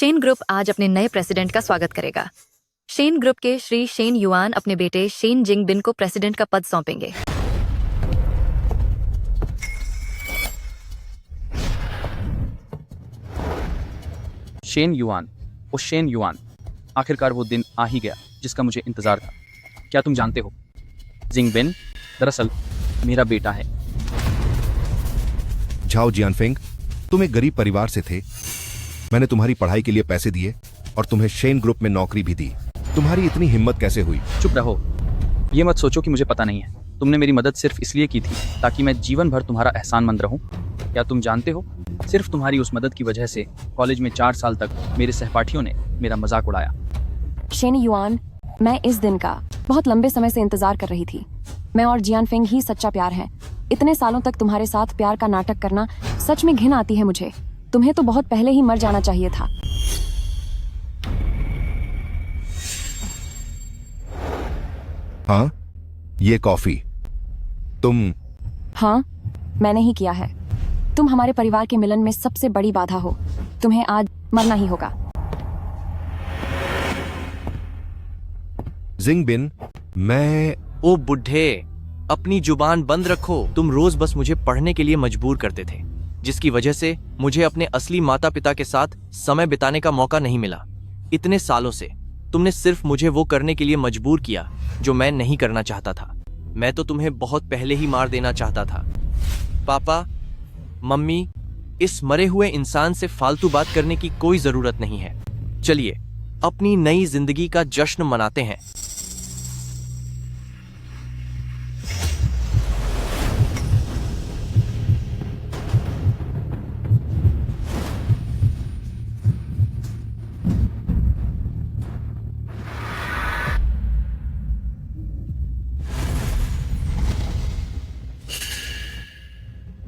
Shane group आज अपने नए प्रेसिडेंट का स्वागत करेगा। शेन ग्रुप के श्री शेन युआन अपने बेटे शेन जिंगबिन को प्रेसिडेंट का पद सौंपेंगे। शेन युआन, ओ शेन युआन, आखिरकार वो दिन आ ही गया जिसका मुझे इंतजार था। क्या तुम जानते हो, जिंगबिन दरअसल मेरा बेटा है। झाओ जियानफेंग, तुम एक गरीब परिवार से थे। मैंने तुम्हारी पढ़ाई के लिए पैसे दिए और तुम्हें शेन ग्रुप में नौकरी भी दी। तुम्हारी इतनी हिम्मत कैसे हुई? चुप रहो, ये मत सोचो कि मुझे पता नहीं है। तुमने मेरी मदद सिर्फ इसलिए की थी ताकि मैं जीवन भर तुम्हारा एहसानमंद रहूं। क्या तुम जानते हो, सिर्फ तुम्हारी उस मदद की वजह से कॉलेज में 4 साल तक मेरे सहपाठियों ने मेरा मजाक उड़ाया। शेन युआन, मैं इस दिन का बहुत लंबे समय से इंतजार कर रही थी। मैं और जियानफेंग ही सच्चा प्यार है। इतने सालों तक तुम्हारे साथ प्यार का नाटक करना सच में घिन आती है मुझे। तुम्हें तो बहुत पहले ही मर जाना चाहिए था। हाँ, ये कॉफी तुम? हाँ, मैंने ही किया है। तुम हमारे परिवार के मिलन में सबसे बड़ी बाधा हो। तुम्हें आज मरना ही होगा। जिंगबिन, मैं... ओ बुढ़े, अपनी जुबान बंद रखो। तुम रोज बस मुझे पढ़ने के लिए मजबूर करते थे, जिसकी वजह से मुझे अपने असली माता पिता के साथ समय बिताने का मौका नहीं मिला। इतने सालों से तुमने सिर्फ मुझे वो करने के लिए मजबूर किया जो मैं नहीं करना चाहता था। मैं तो तुम्हें बहुत पहले ही मार देना चाहता था। पापा, मम्मी, इस मरे हुए इंसान से फालतू बात करने की कोई जरूरत नहीं है। चलिए अपनी नई जिंदगी का जश्न मनाते हैं।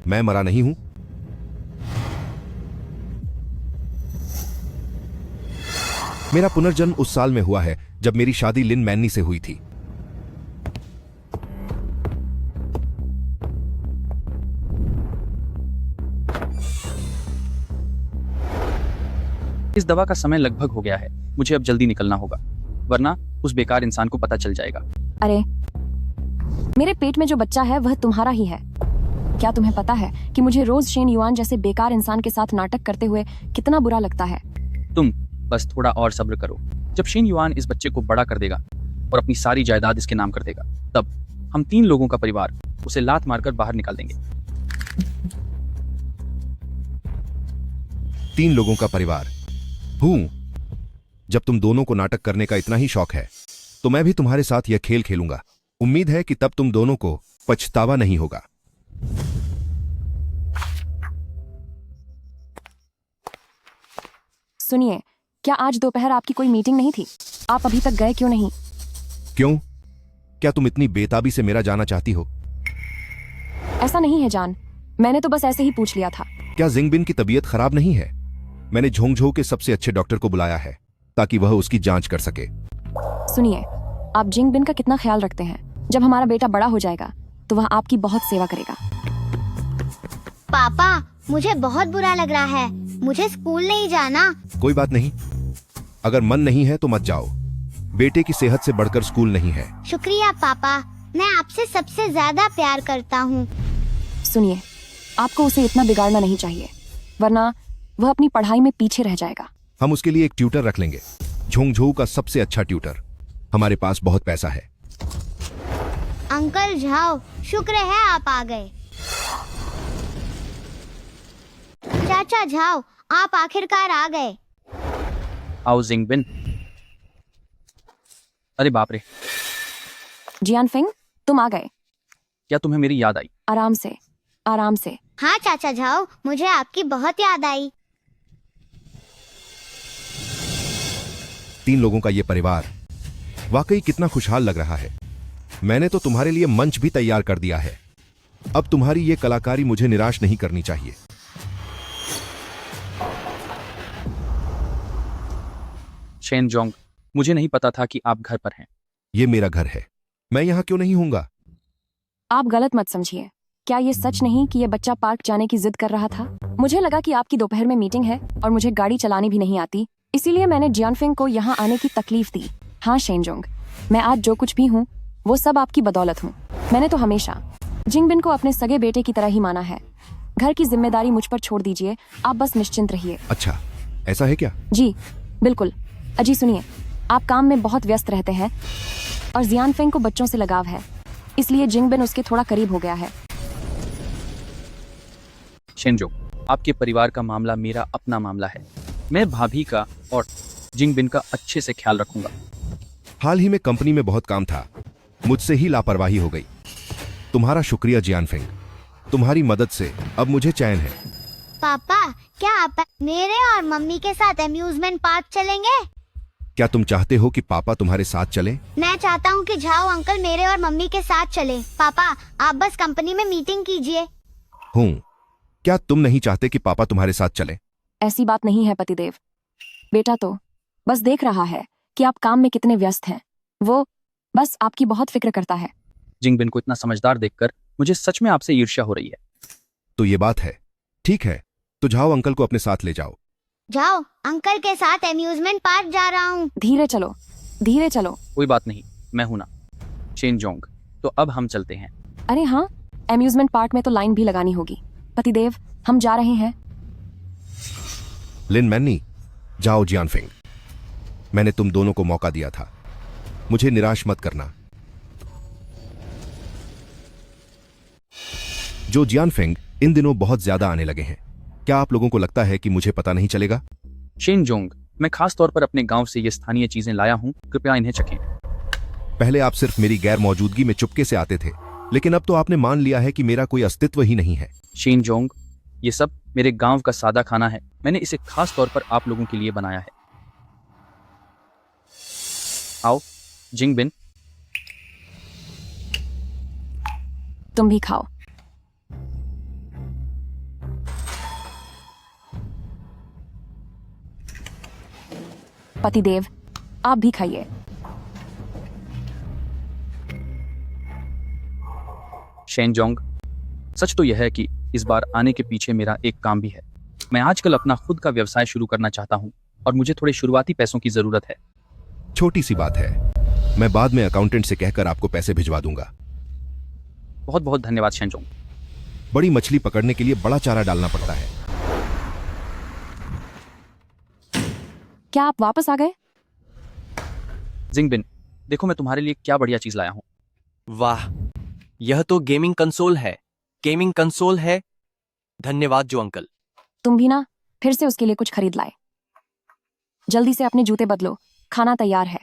मैं मरा नहीं हूं। मेरा पुनर्जन्म उस साल में हुआ है जब मेरी शादी लिन मैनी से हुई थी। इस दवा का समय लगभग हो गया है। मुझे अब जल्दी निकलना होगा, वरना उस बेकार इंसान को पता चल जाएगा। अरे, मेरे पेट में जो बच्चा है वह तुम्हारा ही है। क्या तुम्हें पता है कि मुझे रोज शेन युआन जैसे बेकार इंसान के साथ नाटक करते हुए कितना बुरा लगता है? तुम बस थोड़ा और सब्र करो। जब शेन युआन इस बच्चे को बड़ा कर देगा और अपनी सारी जायदाद इसके नाम कर देगा, तब हम 3 लोगों का परिवार उसे लात मारकर बाहर निकाल देंगे। 3 लोगों का परिवार हूं। जब तुम दोनों को नाटक करने का इतना ही शौक है तो मैं भी तुम्हारे साथ यह खेल खेलूंगा। उम्मीद है कि तब तुम दोनों को पछतावा नहीं होगा। सुनिए, क्या आज दोपहर आपकी कोई मीटिंग नहीं थी? आप अभी तक गए क्यों नहीं? क्यों? क्या तुम इतनी बेताबी से मेरा जाना चाहती हो? ऐसा नहीं है जान, मैंने तो बस ऐसे ही पूछ लिया था। क्या जिंगबिन की तबीयत खराब नहीं है? मैंने झोंगझों के सबसे अच्छे डॉक्टर को बुलाया है ताकि वह उसकी जांच कर सके। सुनिए, आप जिंगबिन का कितना ख्याल रखते हैं। जब हमारा बेटा बड़ा हो जाएगा तो वह आपकी बहुत सेवा करेगा। पापा, मुझे बहुत बुरा लग रहा है। मुझे स्कूल नहीं जाना। कोई बात नहीं, अगर मन नहीं है तो मत जाओ। बेटे की सेहत से बढ़कर स्कूल नहीं है। शुक्रिया पापा, मैं आपसे सबसे ज्यादा प्यार करता हूँ। सुनिए, आपको उसे इतना बिगाड़ना नहीं चाहिए, वरना वह अपनी पढ़ाई में पीछे रह जाएगा। हम उसके लिए एक ट्यूटर रख लेंगे, झोंगझों का सबसे अच्छा ट्यूटर। हमारे पास बहुत पैसा है। अंकल झाओ, शुक्र है आप आ गए। चाचा झाओ, आप आखिरकार आ गए। आओ जिंगबिन। अरे बाप रे, जियानफेंग, तुम आ गए। क्या तुम्हें मेरी याद आई? आराम से, आराम से। हाँ चाचा झाओ, मुझे आपकी बहुत याद आई। 3 लोगों का ये परिवार वाकई कितना खुशहाल लग रहा है। मैंने तो तुम्हारे लिए मंच भी तैयार कर दिया है। अब तुम्हारी ये कलाकारी मुझे निराश नहीं करनी चाहिए। शेन जोंग, मुझे नहीं पता था कि आप घर पर हैं। ये मेरा घर है, मैं यहां क्यों नहीं हूंगा? आप गलत मत समझिए। क्या ये सच नहीं कि ये बच्चा पार्क जाने की जिद कर रहा था? मुझे लगा कि आपकी दोपहर में मीटिंग है और मुझे गाड़ी चलानी भी नहीं आती, इसीलिए मैंने जियानफिंग को यहाँ आने की तकलीफ दी। हाँ शेनजोंग, मैं आज जो कुछ भी हूँ वो सब आपकी बदौलत हूँ। मैंने तो हमेशा जिंगबिन को अपने सगे बेटे की तरह ही माना है। घर की जिम्मेदारी मुझ पर छोड़ दीजिए, आप बस निश्चिंत रहिए। अच्छा, ऐसा है क्या? जी बिल्कुल। अजी सुनिए, आप काम में बहुत व्यस्त रहते हैं और जियानफिंग को बच्चों से लगाव है, इसलिए जिंगबिन उसके थोड़ा करीब हो गया है। शेनजोंग, आपके परिवार का मामला मेरा अपना मामला है। मैं भाभी का और जिंगबिन का अच्छे से ख्याल रखूंगा। हाल ही में कंपनी में बहुत काम था, मुझसे ही लापरवाही हो गई। तुम्हारा शुक्रिया जियानफिंग, तुम्हारी मदद से अब मुझे चैन है। पापा, क्या आप मेरे और मम्मी के साथ अम्यूजमेंट पार्क चलेंगे? क्या तुम चाहते हो कि पापा तुम्हारे साथ चले? मैं चाहता हूँ कि झाओ अंकल मेरे और मम्मी के साथ चले। पापा, आप बस कंपनी में मीटिंग कीजिए। हूँ। क्या तुम नहीं चाहते कि पापा तुम्हारे साथ चले? ऐसी बात नहीं है पतिदेव। बेटा तो बस देख रहा है कि आप काम में कितने व्यस्त हैं। वो बस आपकी बहुत फिक्र करता है। जिंगबिन को इतना समझदार देखकर मुझे सच में आपसे ईर्ष्या हो रही है। तो ये बात है। ठीक है, तो जाओ अंकल को अपने साथ ले जाओ। जाओ, अंकल के साथ अम्यूजमेंट पार्क जा रहा हूँ। धीरे चलो, धीरे चलो। कोई बात नहीं, मैं हूं ना। शेनजोंग, तो अब हम चलते हैं। अरे हाँ, अम्यूजमेंट पार्क में तो लाइन भी लगानी होगी। पतिदेव, हम जा रहे हैं। लिन मैनी, जाओ जियानफिंग, मैंने तुम दोनों को मौका दिया था, मुझे निराश मत करना। जो जियानफिंग इन दिनों बहुत ज्यादा आने लगे हैं, क्या आप लोगों को लगता है कि मुझे पता नहीं चलेगा? शेनजोंग, मैं खास तौर पर अपने गांव से ये स्थानीय चीजें लाया हूं, कृपया इन्हें चखें। पहले आप सिर्फ मेरी गैर मौजूदगी में चुपके से आते थे, लेकिन अब तो आपने मान लिया है कि मेरा कोई अस्तित्व ही नहीं है। शेनजोंग, ये सब मेरे गांव का सादा खाना है। मैंने इसे खास तौर पर आप लोगों के लिए बनाया है। आओ जिंगबिन। तुम भी खाओ। पतिदेव, आप भी खाइए। शेनजोंग, सच तो यह है कि इस बार आने के पीछे मेरा एक काम भी है। मैं आजकल अपना खुद का व्यवसाय शुरू करना चाहता हूं और मुझे थोड़े शुरुआती पैसों की जरूरत है। छोटी सी बात है, मैं बाद में अकाउंटेंट से कहकर आपको पैसे भिजवा दूंगा। बहुत बहुत धन्यवाद शेनजोंग। बड़ी मछली पकड़ने के लिए बड़ा चारा डालना पड़ता है। क्या आप वापस आ गए? जिंगबिन, देखो मैं तुम्हारे लिए क्या बढ़िया चीज लाया हूं। वाह, यह तो गेमिंग कंसोल है। गेमिंग कंसोल है। धन्यवाद जो अंकल। तुम भी ना फिर से उसके लिए कुछ खरीद लाए। जल्दी से अपने जूते बदलो, खाना तैयार है।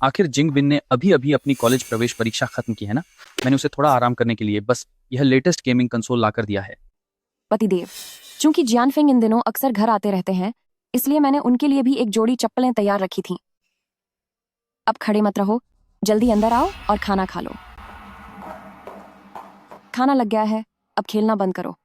आखिर जिंगबिन ने अभी अभी अपनी कॉलेज प्रवेश परीक्षा खत्म की है ना। मैंने उसे थोड़ा आराम करने के लिए बस यह लेटेस्ट गेमिंग कंसोल लाकर दिया है। पतिदेव, चूंकि जियानफिंग इन दिनों अक्सर घर आते रहते हैं, इसलिए मैंने उनके लिए भी एक जोड़ी चप्पलें तैयार रखी थीं। अब खड़े मत रहो, जल्दी अंदर आओ और खाना खा लो। खाना लग गया है, अब खेलना बंद करो।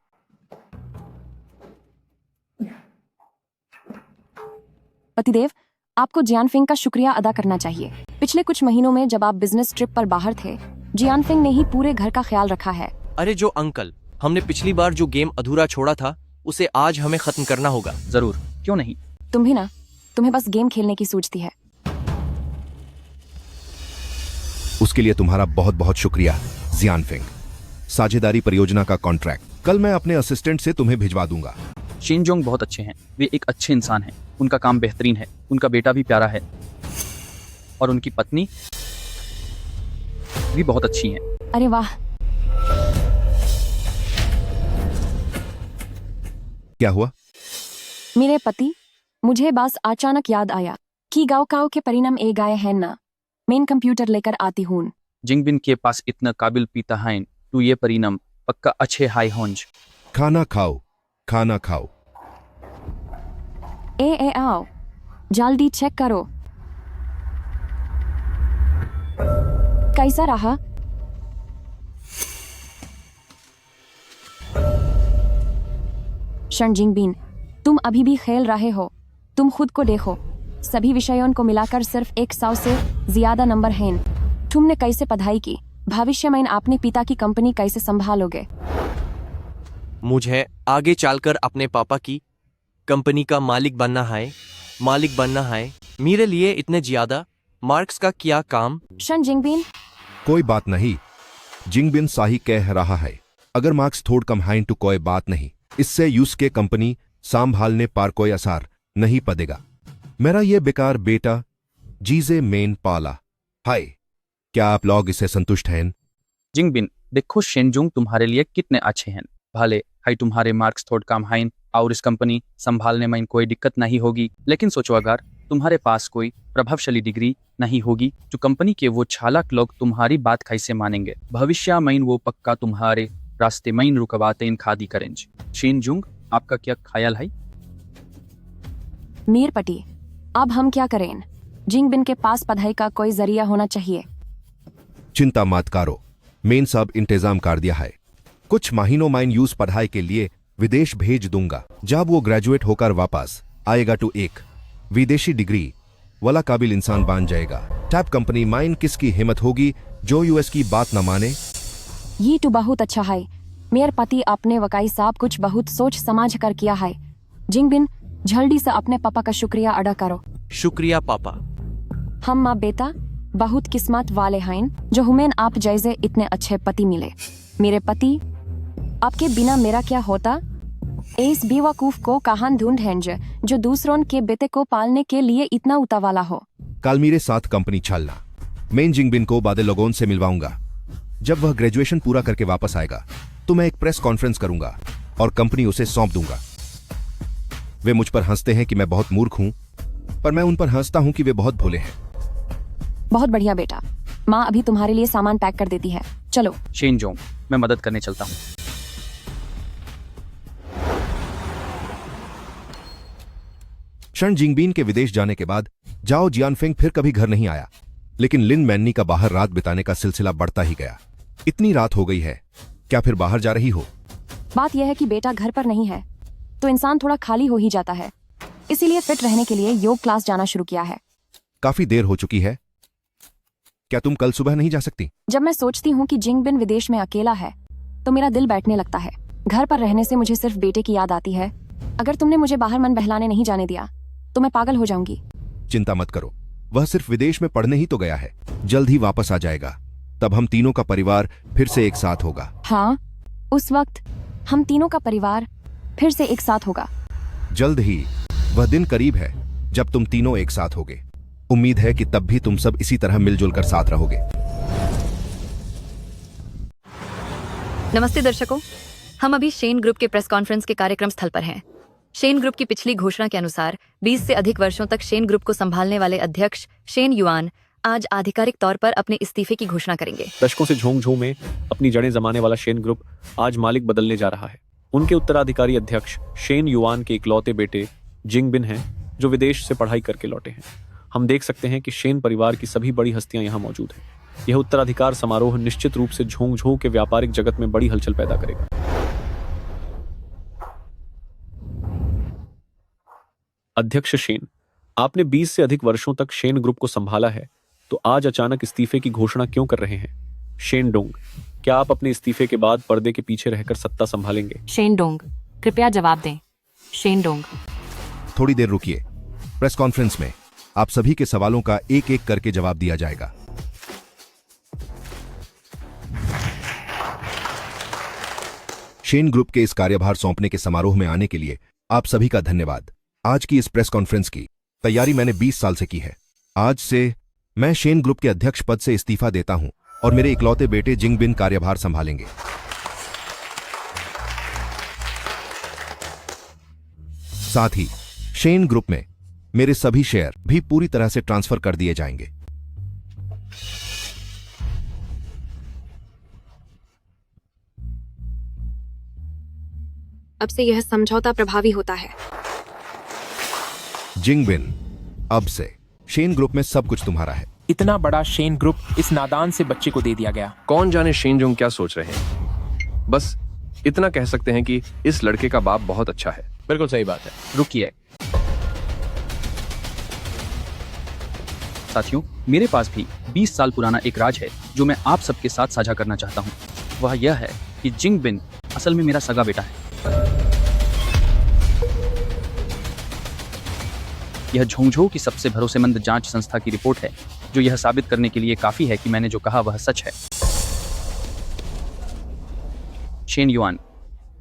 पतिदेव, आपको जियानफिंग का शुक्रिया अदा करना चाहिए। पिछले कुछ महीनों में जब आप बिजनेस ट्रिप पर बाहर थे, जियानफिंग ने ही पूरे घर का ख्याल रखा है। अरे जो अंकल, हमने पिछली बार जो गेम अधूरा छोड़ा था उसे आज हमें खत्म करना होगा। जरूर, क्यों नहीं। तुम भी ना, तुम्हें बस गेम खेलने की सूझती है। उसके लिए तुम्हारा बहुत बहुत शुक्रिया जियानफिंग। साझेदारी परियोजना का कॉन्ट्रैक्ट कल मैं अपने असिस्टेंट से तुम्हें भिजवा दूंगा। शेनजोंग बहुत अच्छे हैं, वे एक अच्छे इंसान हैं। उनका काम बेहतरीन है, उनका बेटा भी प्यारा है और उनकी पत्नी भी बहुत अच्छी हैं। अरे वाह, क्या हुआ? मेरे पति, मुझे बस अचानक याद आया कि गाँव काओ के परिणाम ए गाए हैं ना। मेन कंप्यूटर लेकर आती हूँ। जिंगबिन के पास इतना काबिल पीता है तो ये परिणाम पक्का अच्छे हाई होंज। खाना खाओ, खाना खाओ। ए आओ, जल्दी चेक करो। कैसा रहा? जिंगबिन, तुम अभी भी खेल रहे हो। तुम खुद को देखो, सभी विषयों को मिलाकर सिर्फ 100 से ज्यादा नंबर हैं। तुमने कैसे पढ़ाई की? भविष्य में अपने पिता की कंपनी कैसे संभालोगे? मुझे आगे चलकर अपने पापा की कंपनी का मालिक बनना है। मालिक बनना है मेरे लिए इतने ज्यादा मार्क्स का क्या काम। शन जिंगबिन, कोई बात नहीं, जिंगबिन साही कह रहा है, अगर मार्क्स थोड़ कम हाइन तो कोई बात नहीं, इससे यूस के कंपनी संभालने पर कोई असर नहीं पड़ेगा। मेरा ये बेकार बेटा जीजे मेन पाला। हाय, क्या आप लोग इससे संतुष्ट हैं? जिंगबिन, देखो शेनजुंग तुम्हारे लिए कितने अच्छे हैं। भले हाई तुम्हारे मार्क्स थोड़ कम हाइन और इस कंपनी संभालने में कोई दिक्कत नहीं होगी, लेकिन सोचो अगर तुम्हारे पास कोई प्रभावशाली डिग्री नहीं होगी तो कंपनी के वो चालाक लोग तुम्हारी बात कैसे मानेंगे। भविष्य में वो पक्का तुम्हारे रास्ते में रुकवाते खादी करेंगे। शेनजुंग, आपका क्या ख्याल है? मीर पटी, अब हम क्या करें? जिंगबिन के पास पढ़ाई का कोई जरिया होना चाहिए। चिंता मत करो, मेन सब इंतजाम कर दिया है। कुछ महीनों में यूस पढ़ाई के लिए विदेश भेज दूंगा। जब वो ग्रेजुएट होकर वापस आएगा तो एक विदेशी डिग्री वाला काबिल इंसान बन जाएगा। टैप कंपनी माइन किसकी हिम्मत होगी जो यूएस की बात न माने। ये तो बहुत अच्छा है। मेरे पति अपने वकाई साहब कुछ बहुत सोच समझ कर किया है। जिंगबिन, जल्दी से अपने पापा का शुक्रिया अदा करो। शुक्रिया पापा। हम माँ बेटा बहुत किस्मत वाले हैं जो हमें आप जैसे इतने अच्छे पति मिले। मेरे पति, आपके बिना मेरा क्या होता? इस बेवकूफ को कहां ढूंढ हैं जो दूसरों के बेटे को पालने के लिए इतना उतावला हो। कल मेरे साथ कंपनी चलना। मैं जिंगबिन को बाद लोगों से मिलवाऊंगा। जब वह ग्रेजुएशन पूरा करके वापस आएगा तो मैं एक प्रेस कॉन्फ्रेंस करूंगा और कंपनी उसे सौंप दूंगा। वे मुझ पर हंसते हैं कि मैं बहुत मूर्ख हूं, पर मैं उन पर हंसता हूं कि वे बहुत भोले हैं। बहुत बढ़िया बेटा, माँ अभी तुम्हारे लिए सामान पैक कर देती है। चलो। शेनजुंग, मैं मदद करने चलता हूँ। शन जिंगबिन के विदेश जाने के बाद जाओ जियानफेंग फिर कभी घर नहीं आया, लेकिन लिन मैन्नी का बाहर रात बिताने का सिलसिला बढ़ता ही गया। इतनी रात हो गई है, क्या फिर बाहर जा रही हो? बात यह है कि बेटा घर पर नहीं है तो इंसान थोड़ा खाली हो ही जाता है, इसीलिए फिट रहने के लिए योग क्लास जाना शुरू किया है। काफी देर हो चुकी है, क्या तुम कल सुबह नहीं जा सकती? जब मैं सोचती हूँ कि जिंगबिन विदेश में अकेला है तो मेरा दिल बैठने लगता है। घर पर रहने से मुझे सिर्फ बेटे की याद आती है। अगर तुमने मुझे बाहर मन बहलाने नहीं जाने दिया तो मैं पागल हो जाऊंगी। चिंता मत करो, वह सिर्फ विदेश में पढ़ने ही तो गया है, जल्द ही वापस आ जाएगा। तब हम तीनों का परिवार फिर से एक साथ होगा। हाँ, उस वक्त हम तीनों का परिवार फिर से एक साथ होगा। जल्द ही वह दिन करीब है जब तुम तीनों एक साथ होगे। उम्मीद है कि तब भी तुम सब इसी तरह मिलजुल कर साथ रहोगे। नमस्ते दर्शकों, हम अभी शेन ग्रुप के प्रेस कॉन्फ्रेंस के कार्यक्रम स्थल पर हैं। शेन ग्रुप की पिछली घोषणा के अनुसार 20 से अधिक वर्षों तक शेन ग्रुप को संभालने वाले अध्यक्ष शेन युआन आज आधिकारिक तौर पर अपने इस्तीफे की घोषणा करेंगे। दशकों से झोंग-झोंग में अपनी जड़ें जमाने वाला शेन ग्रुप आज मालिक बदलने जा रहा है। उनके उत्तराधिकारी अध्यक्ष शेन युआन के इकलौते बेटे जिंगबिन हैं, जो विदेश से पढ़ाई करके लौटे हैं। हम देख सकते हैं कि शेन परिवार की सभी बड़ी हस्तियां यहाँ मौजूद हैं। यह उत्तराधिकार समारोह निश्चित रूप से झोंग-झोंग के व्यापारिक जगत में बड़ी हलचल पैदा करेगा। अध्यक्ष शेन, आपने 20 से अधिक वर्षों तक शेन ग्रुप को संभाला है, तो आज अचानक इस्तीफे की घोषणा क्यों कर रहे हैं? शेन डोंग, क्या आप अपने इस्तीफे के बाद पर्दे के पीछे रहकर सत्ता संभालेंगे? शेन डोंग, कृपया जवाब दें। शेन डोंग, थोड़ी देर रुकिए। प्रेस कॉन्फ्रेंस में आप सभी के सवालों का एक एक करके जवाब दिया जाएगा। शेन ग्रुप के इस कार्यभार सौंपने के समारोह में आने के लिए आप सभी का धन्यवाद। आज की इस प्रेस कॉन्फ्रेंस की तैयारी मैंने 20 साल से की है। आज से मैं शेन ग्रुप के अध्यक्ष पद से इस्तीफा देता हूं और मेरे इकलौते बेटे जिंगबिन कार्यभार संभालेंगे। साथ ही शेन ग्रुप में मेरे सभी शेयर भी पूरी तरह से ट्रांसफर कर दिए जाएंगे। अब से यह समझौता प्रभावी होता है। जिंगबिन, अब से शेन ग्रुप में सब कुछ तुम्हारा है। इतना बड़ा शेन ग्रुप इस नादान से बच्चे को दे दिया गया। कौन जाने शेनजुंग क्या सोच रहे हैं। बस इतना कह सकते हैं कि इस लड़के का बाप बहुत अच्छा है। बिल्कुल सही बात है। रुकिए साथियों, मेरे पास भी 20 साल पुराना एक राज है जो मैं आप सबके साथ साझा करना चाहता हूँ। वह यह है कि जिंगबिन असल में मेरा सगा बेटा है। यह झोंगझोउ की सबसे भरोसेमंद जांच संस्था की रिपोर्ट है, जो यह साबित करने के लिए काफी है कि मैंने जो कहा वह सच है। शेन युआन,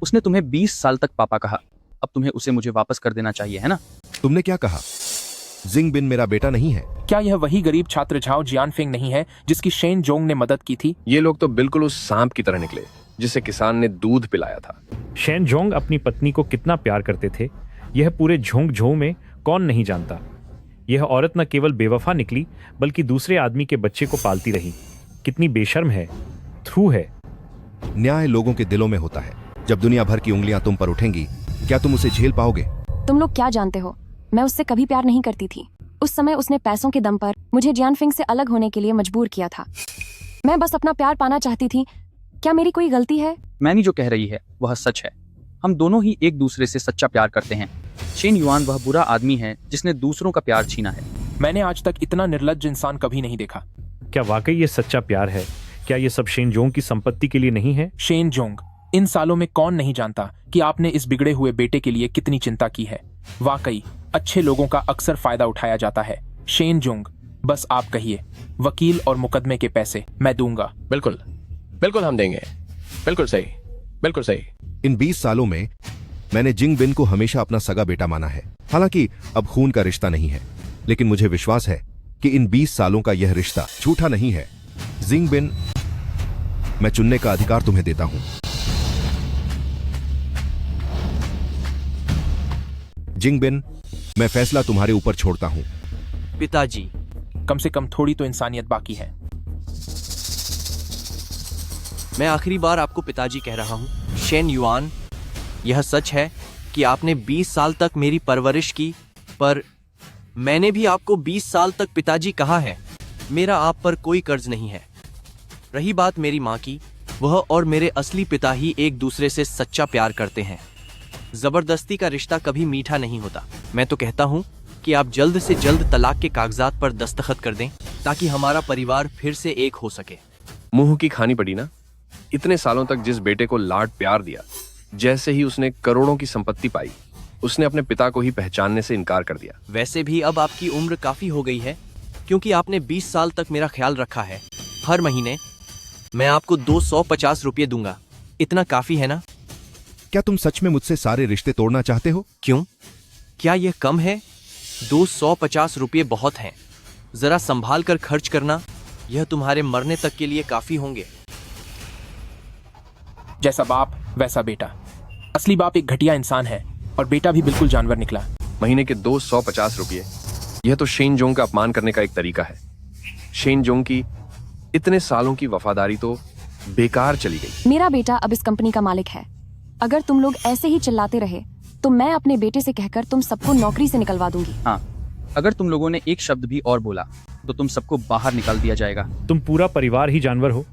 उसने तुम्हें 20 साल तक पापा कहा। अब तुम्हें उसे मुझे वापस कर देना चाहिए, है ना? तुमने क्या कहा? जिंगबिन मेरा बेटा नहीं है। क्या यह वही गरीब छात्र झाओ जियानफिंग नहीं है जिसकी शेन जोंग ने मदद की थी? ये लोग तो बिल्कुल उस सांप की तरह निकले जिसे किसान ने दूध पिलाया था। शेन जोंग अपनी पत्नी को कितना प्यार करते थे, यह पूरे झोंगझोउ में कौन नहीं जानता। यह औरत न केवल बेवफा निकली बल्कि दूसरे आदमी के बच्चे को पालती रही। कितनी बेशर्म है, थ्रू है। न्याय लोगों के दिलों में होता है। जब दुनिया भर की उंगलियां तुम पर उठेंगी, क्या तुम उसे झेल पाओगे? तुम लोग क्या जानते हो, मैं उससे कभी प्यार नहीं करती थी। उस समय उसने पैसों के दम पर मुझे जियानफिंग से अलग होने के लिए मजबूर किया था। मैं बस अपना प्यार पाना चाहती थी। क्या मेरी कोई गलती है? मैनी जो कह रही है वह सच है। हम दोनों ही एक दूसरे से सच्चा प्यार करते हैं। शेन युआन वह बुरा आदमी है जिसने दूसरों का प्यार छीना है। मैंने आज तक इतना निर्लज्ज इंसान कभी नहीं देखा। क्या वाकई ये सच्चा प्यार है? क्या ये सब शेन जोंग की संपत्ति के लिए नहीं है? शेन जोंग, इन सालों में कौन नहीं जानता कि आपने इस बिगड़े हुए बेटे के लिए कितनी चिंता की है। वाकई अच्छे लोगों का अक्सर फायदा उठाया जाता है। शेन जोंग, बस आप कहिए, वकील और मुकदमे के पैसे मैं दूंगा। बिल्कुल बिल्कुल हम देंगे। बिल्कुल सही, बिल्कुल सही। इन 20 सालों में मैंने जिंगबिन को हमेशा अपना सगा बेटा माना है। हालांकि अब खून का रिश्ता नहीं है, लेकिन मुझे विश्वास है कि इन 20 सालों का यह रिश्ता झूठा नहीं है। जिंगबिन, मैं चुनने का अधिकार तुम्हें देता हूं। जिंगबिन, मैं फैसला तुम्हारे ऊपर छोड़ता हूं। पिताजी, कम से कम थोड़ी तो इंसानियत बाकी है। मैं आखिरी बार आपको पिताजी कह रहा हूँ। शेन युआन, यह सच है कि आपने 20 साल तक मेरी परवरिश की, पर मैंने भी आपको 20 साल तक पिताजी कहा है। मेरा आप पर कोई कर्ज नहीं है। रही बात मेरी माँ की, वह और मेरे असली पिता ही एक दूसरे से सच्चा प्यार करते हैं। जबरदस्ती का रिश्ता कभी मीठा नहीं होता। मैं तो कहता हूँ कि आप जल्द से जल्द तलाक के कागजात पर दस्तखत कर दें ताकि हमारा परिवार फिर से एक हो सके। मुंह की खानी पड़ी ना। इतने सालों तक जिस बेटे को लाड प्यार दिया, जैसे ही उसने करोड़ों की संपत्ति पाई, उसने अपने पिता को ही पहचानने से इनकार कर दिया। वैसे भी अब आपकी उम्र काफी हो गई है, क्योंकि आपने 20 साल तक मेरा ख्याल रखा है। हर महीने मैं आपको 250 रुपये दूंगा। इतना काफी है ना? क्या तुम सच में मुझसे सारे रिश्ते तोड़ना चाहते हो? क्यों? क्या यह कम है? 250 रुपये बहुत हैं। जरा संभाल कर खर्च करना, यह तुम्हारे मरने तक के लिए काफी होंगे। जैसा बाप वैसा बेटा। असली बाप एक घटिया इंसान है और बेटा भी बिल्कुल जानवर निकला। महीने के 250 रुपये, यह तो शेन जोंग का अपमान करने का एक तरीका है। शेन जोंग की इतने सालों की वफादारी तो बेकार चली गई। मेरा बेटा अब इस कंपनी का मालिक है। अगर तुम लोग ऐसे ही चिल्लाते रहे तो मैं अपने बेटे से कहकर तुम सबको नौकरी से निकलवा दूंगी। हाँ, अगर तुम लोगों ने एक शब्द भी और बोला तो तुम सबको बाहर निकाल दिया जाएगा। तुम पूरा परिवार ही जानवर हो।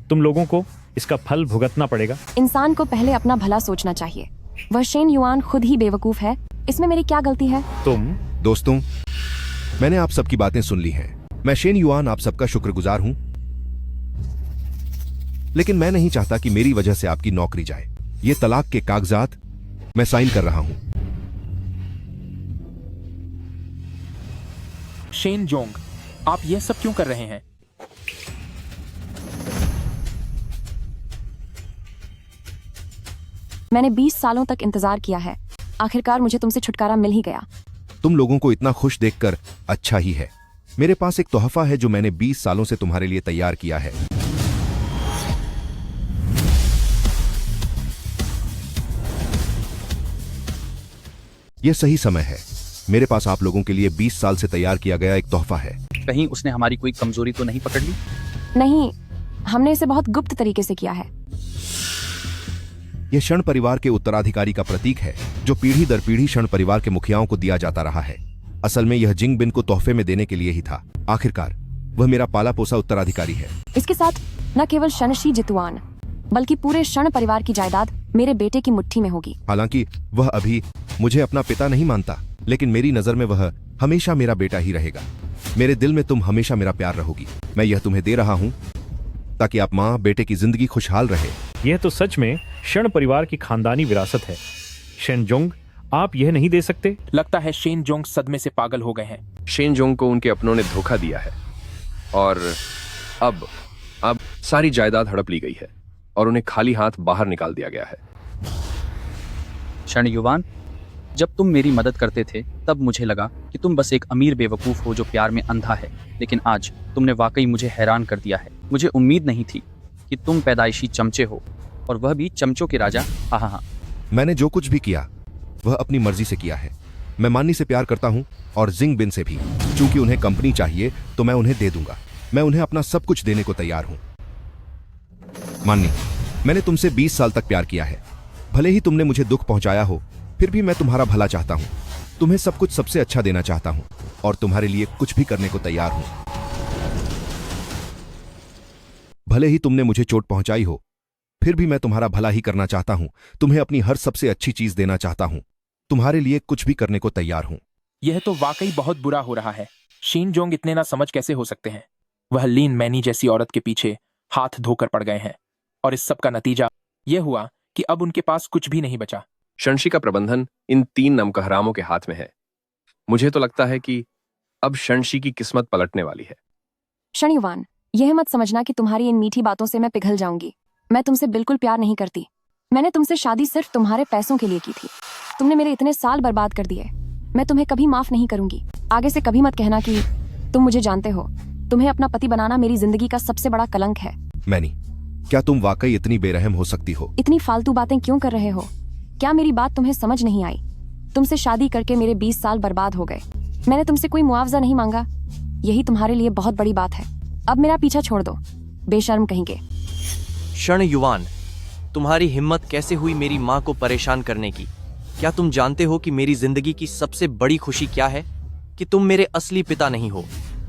तुम लोगों को इसका फल भुगतना पड़ेगा। इंसान को पहले अपना भला सोचना चाहिए। वह शेन युआन खुद ही बेवकूफ है। इसमें मेरी क्या गलती है? दोस्तों, मैंने आप सबकी बातें सुन ली हैं। मैं शेन युआन आप सबका शुक्रगुजार हूं, लेकिन मैं नहीं चाहता कि मेरी वजह से आपकी नौकरी जाए। ये तलाक के कागजात मैं साइन कर रहा हूं। शेन जोंग, आप यह सब क्यों कर रहे हैं? मैंने 20 सालों तक इंतजार किया है। आखिरकार मुझे तुमसे छुटकारा मिल ही गया। तुम लोगों को इतना खुश देखकर अच्छा ही है। मेरे पास एक तोहफा है जो मैंने 20 सालों से तुम्हारे लिए तैयार किया है। यह सही समय है। मेरे पास आप लोगों के लिए 20 साल से तैयार किया गया एक तोहफा है। कहीं उसने हमारी कोई कमजोरी तो नहीं पकड़ ली? नहीं, हमने इसे बहुत गुप्त तरीके से किया है। यह क्षण परिवार के उत्तराधिकारी का प्रतीक है, जो पीढ़ी दर पीढ़ी क्षण परिवार के मुखियाओं को दिया जाता रहा है। असल में यह जिंगबिन को तोहफे में देने के लिए ही था। आखिरकार वह मेरा पाला पोसा उत्तराधिकारी है। इसके साथ न केवल शनशी जितुआन बल्कि पूरे क्षण परिवार की जायदाद मेरे बेटे की मुट्ठी में होगी। हालांकि वह अभी मुझे अपना पिता नहीं मानता, लेकिन मेरी नजर में वह हमेशा मेरा बेटा ही रहेगा। मेरे दिल में तुम हमेशा मेरा प्यार रहोगी। मैं यह तुम्हें दे रहा हूं ताकि आप माँ बेटे की जिंदगी खुशहाल रहे। यह तो सच में क्षण परिवार की खानदानी विरासत है। शेन जोंग, आप यह नहीं दे सकते? लगता है शेन जोंग सदमे से पागल हो गए हैं। शेन जोंग को उनके अपनों ने धोखा दिया है और अब सारी जायदाद हड़प ली गई है और उन्हें खाली हाथ बाहर निकाल दिया गया है। क्षण युवान, जब तुम मेरी मदद करते थे तब मुझे लगा कि तुम बस एक अमीर बेवकूफ हो जो प्यार में अंधा है, लेकिन आज तुमने वाकई मुझे हैरान कर दिया है। मुझे उम्मीद नहीं थी कि तुम पैदाइशी चमचे हो, और वह भी चमचों के राजा। हाँ। मैंने जो कुछ भी किया वह अपनी मर्जी से किया है। मैं मान्नी से प्यार करता हूं और जिंग बिन से भी। चूंकि उन्हें कंपनी चाहिए तो मैं उन्हें दे दूंगा। मैं उन्हें अपना सब कुछ देने को तैयार हूं। मान्नी, मैंने तुमसे 20 साल तक प्यार किया है। भले ही तुमने मुझे दुख पहुंचाया हो, फिर भी मैं तुम्हारा भला चाहता हूं। तुम्हें सब कुछ सबसे अच्छा देना चाहता हूं और तुम्हारे लिए कुछ भी करने को तैयार हूं। भले ही तुमने मुझे चोट पहुंचाई हो, फिर भी मैं तुम्हारा भला ही करना चाहता हूं। तुम्हें अपनी हर सबसे अच्छी चीज देना चाहता हूं। तुम्हारे लिए कुछ भी करने को तैयार हूं। यह तो वाकई बहुत बुरा हो रहा है। शेन जोंग इतने ना समझ कैसे हो सकते हैं। वह लीन मैनी जैसी औरत के पीछे हाथ धोकर पड़ गए हैं, और इस सब का नतीजा यह हुआ कि अब उनके पास कुछ भी नहीं बचा। शंशी का प्रबंधन इन 3 नमकहरामों के हाथ में है। मुझे तो लगता है कि अब शंशी की किस्मत पलटने वाली है। क्षण युवान, यह मत समझना कि तुम्हारी इन मीठी बातों से मैं पिघल जाऊंगी। मैं तुमसे बिल्कुल प्यार नहीं करती। मैंने तुमसे शादी सिर्फ तुम्हारे पैसों के लिए की थी। तुमने मेरे इतने साल बर्बाद कर दिए। मैं तुम्हें कभी माफ नहीं करूंगी। आगे से कभी मत कहना कि तुम मुझे जानते हो। तुम्हें अपना पति बनाना मेरी जिंदगी का सबसे बड़ा कलंक है। मैनी, क्या तुम वाकई इतनी बेरहम हो सकती हो? इतनी फालतू बातें क्यों कर रहे हो? क्या मेरी बात तुम्हें समझ नहीं आई? तुमसे शादी करके मेरे 20 साल बर्बाद हो गए। मैंने तुमसे कोई मुआवजा नहीं मांगा। यही तुम्हारे लिए बहुत बड़ी बात है। अब मेरा पीछा छोड़ दो, बेशर्म कहेंगे। क्षण युवान, तुम्हारी हिम्मत कैसे हुई मेरी माँ को परेशान करने की? क्या तुम जानते हो कि मेरी जिंदगी की सबसे बड़ी खुशी क्या है? कि तुम मेरे असली पिता नहीं हो।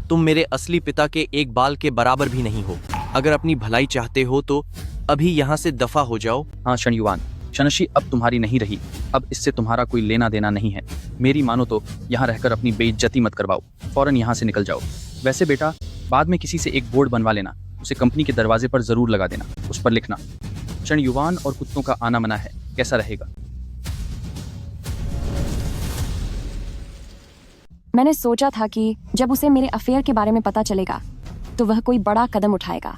तुम मेरे असली पिता के एक बाल के बराबर भी नहीं हो। अगर अपनी भलाई चाहते हो तो अभी यहाँ से दफा हो जाओ। हाँ क्षण युवान, शनशी अब तुम्हारी नहीं रही। अब इससे तुम्हारा कोई लेना देना नहीं है। मेरी मानो तो यहाँ रहकर अपनी बेइज्जती मत करवाओ। फौरन यहाँ से निकल जाओ। वैसे बेटा, बाद में किसी से एक बोर्ड बनवा लेना। उसे कंपनी के दरवाजे पर जरूर लगा देना। उस पर लिखना, क्षण युवान और कुत्तों का आना मना है। कैसा रहेगा? मैंने सोचा था कि जब उसे मेरे अफेयर के बारे में पता चलेगा तो वह कोई बड़ा कदम उठाएगा,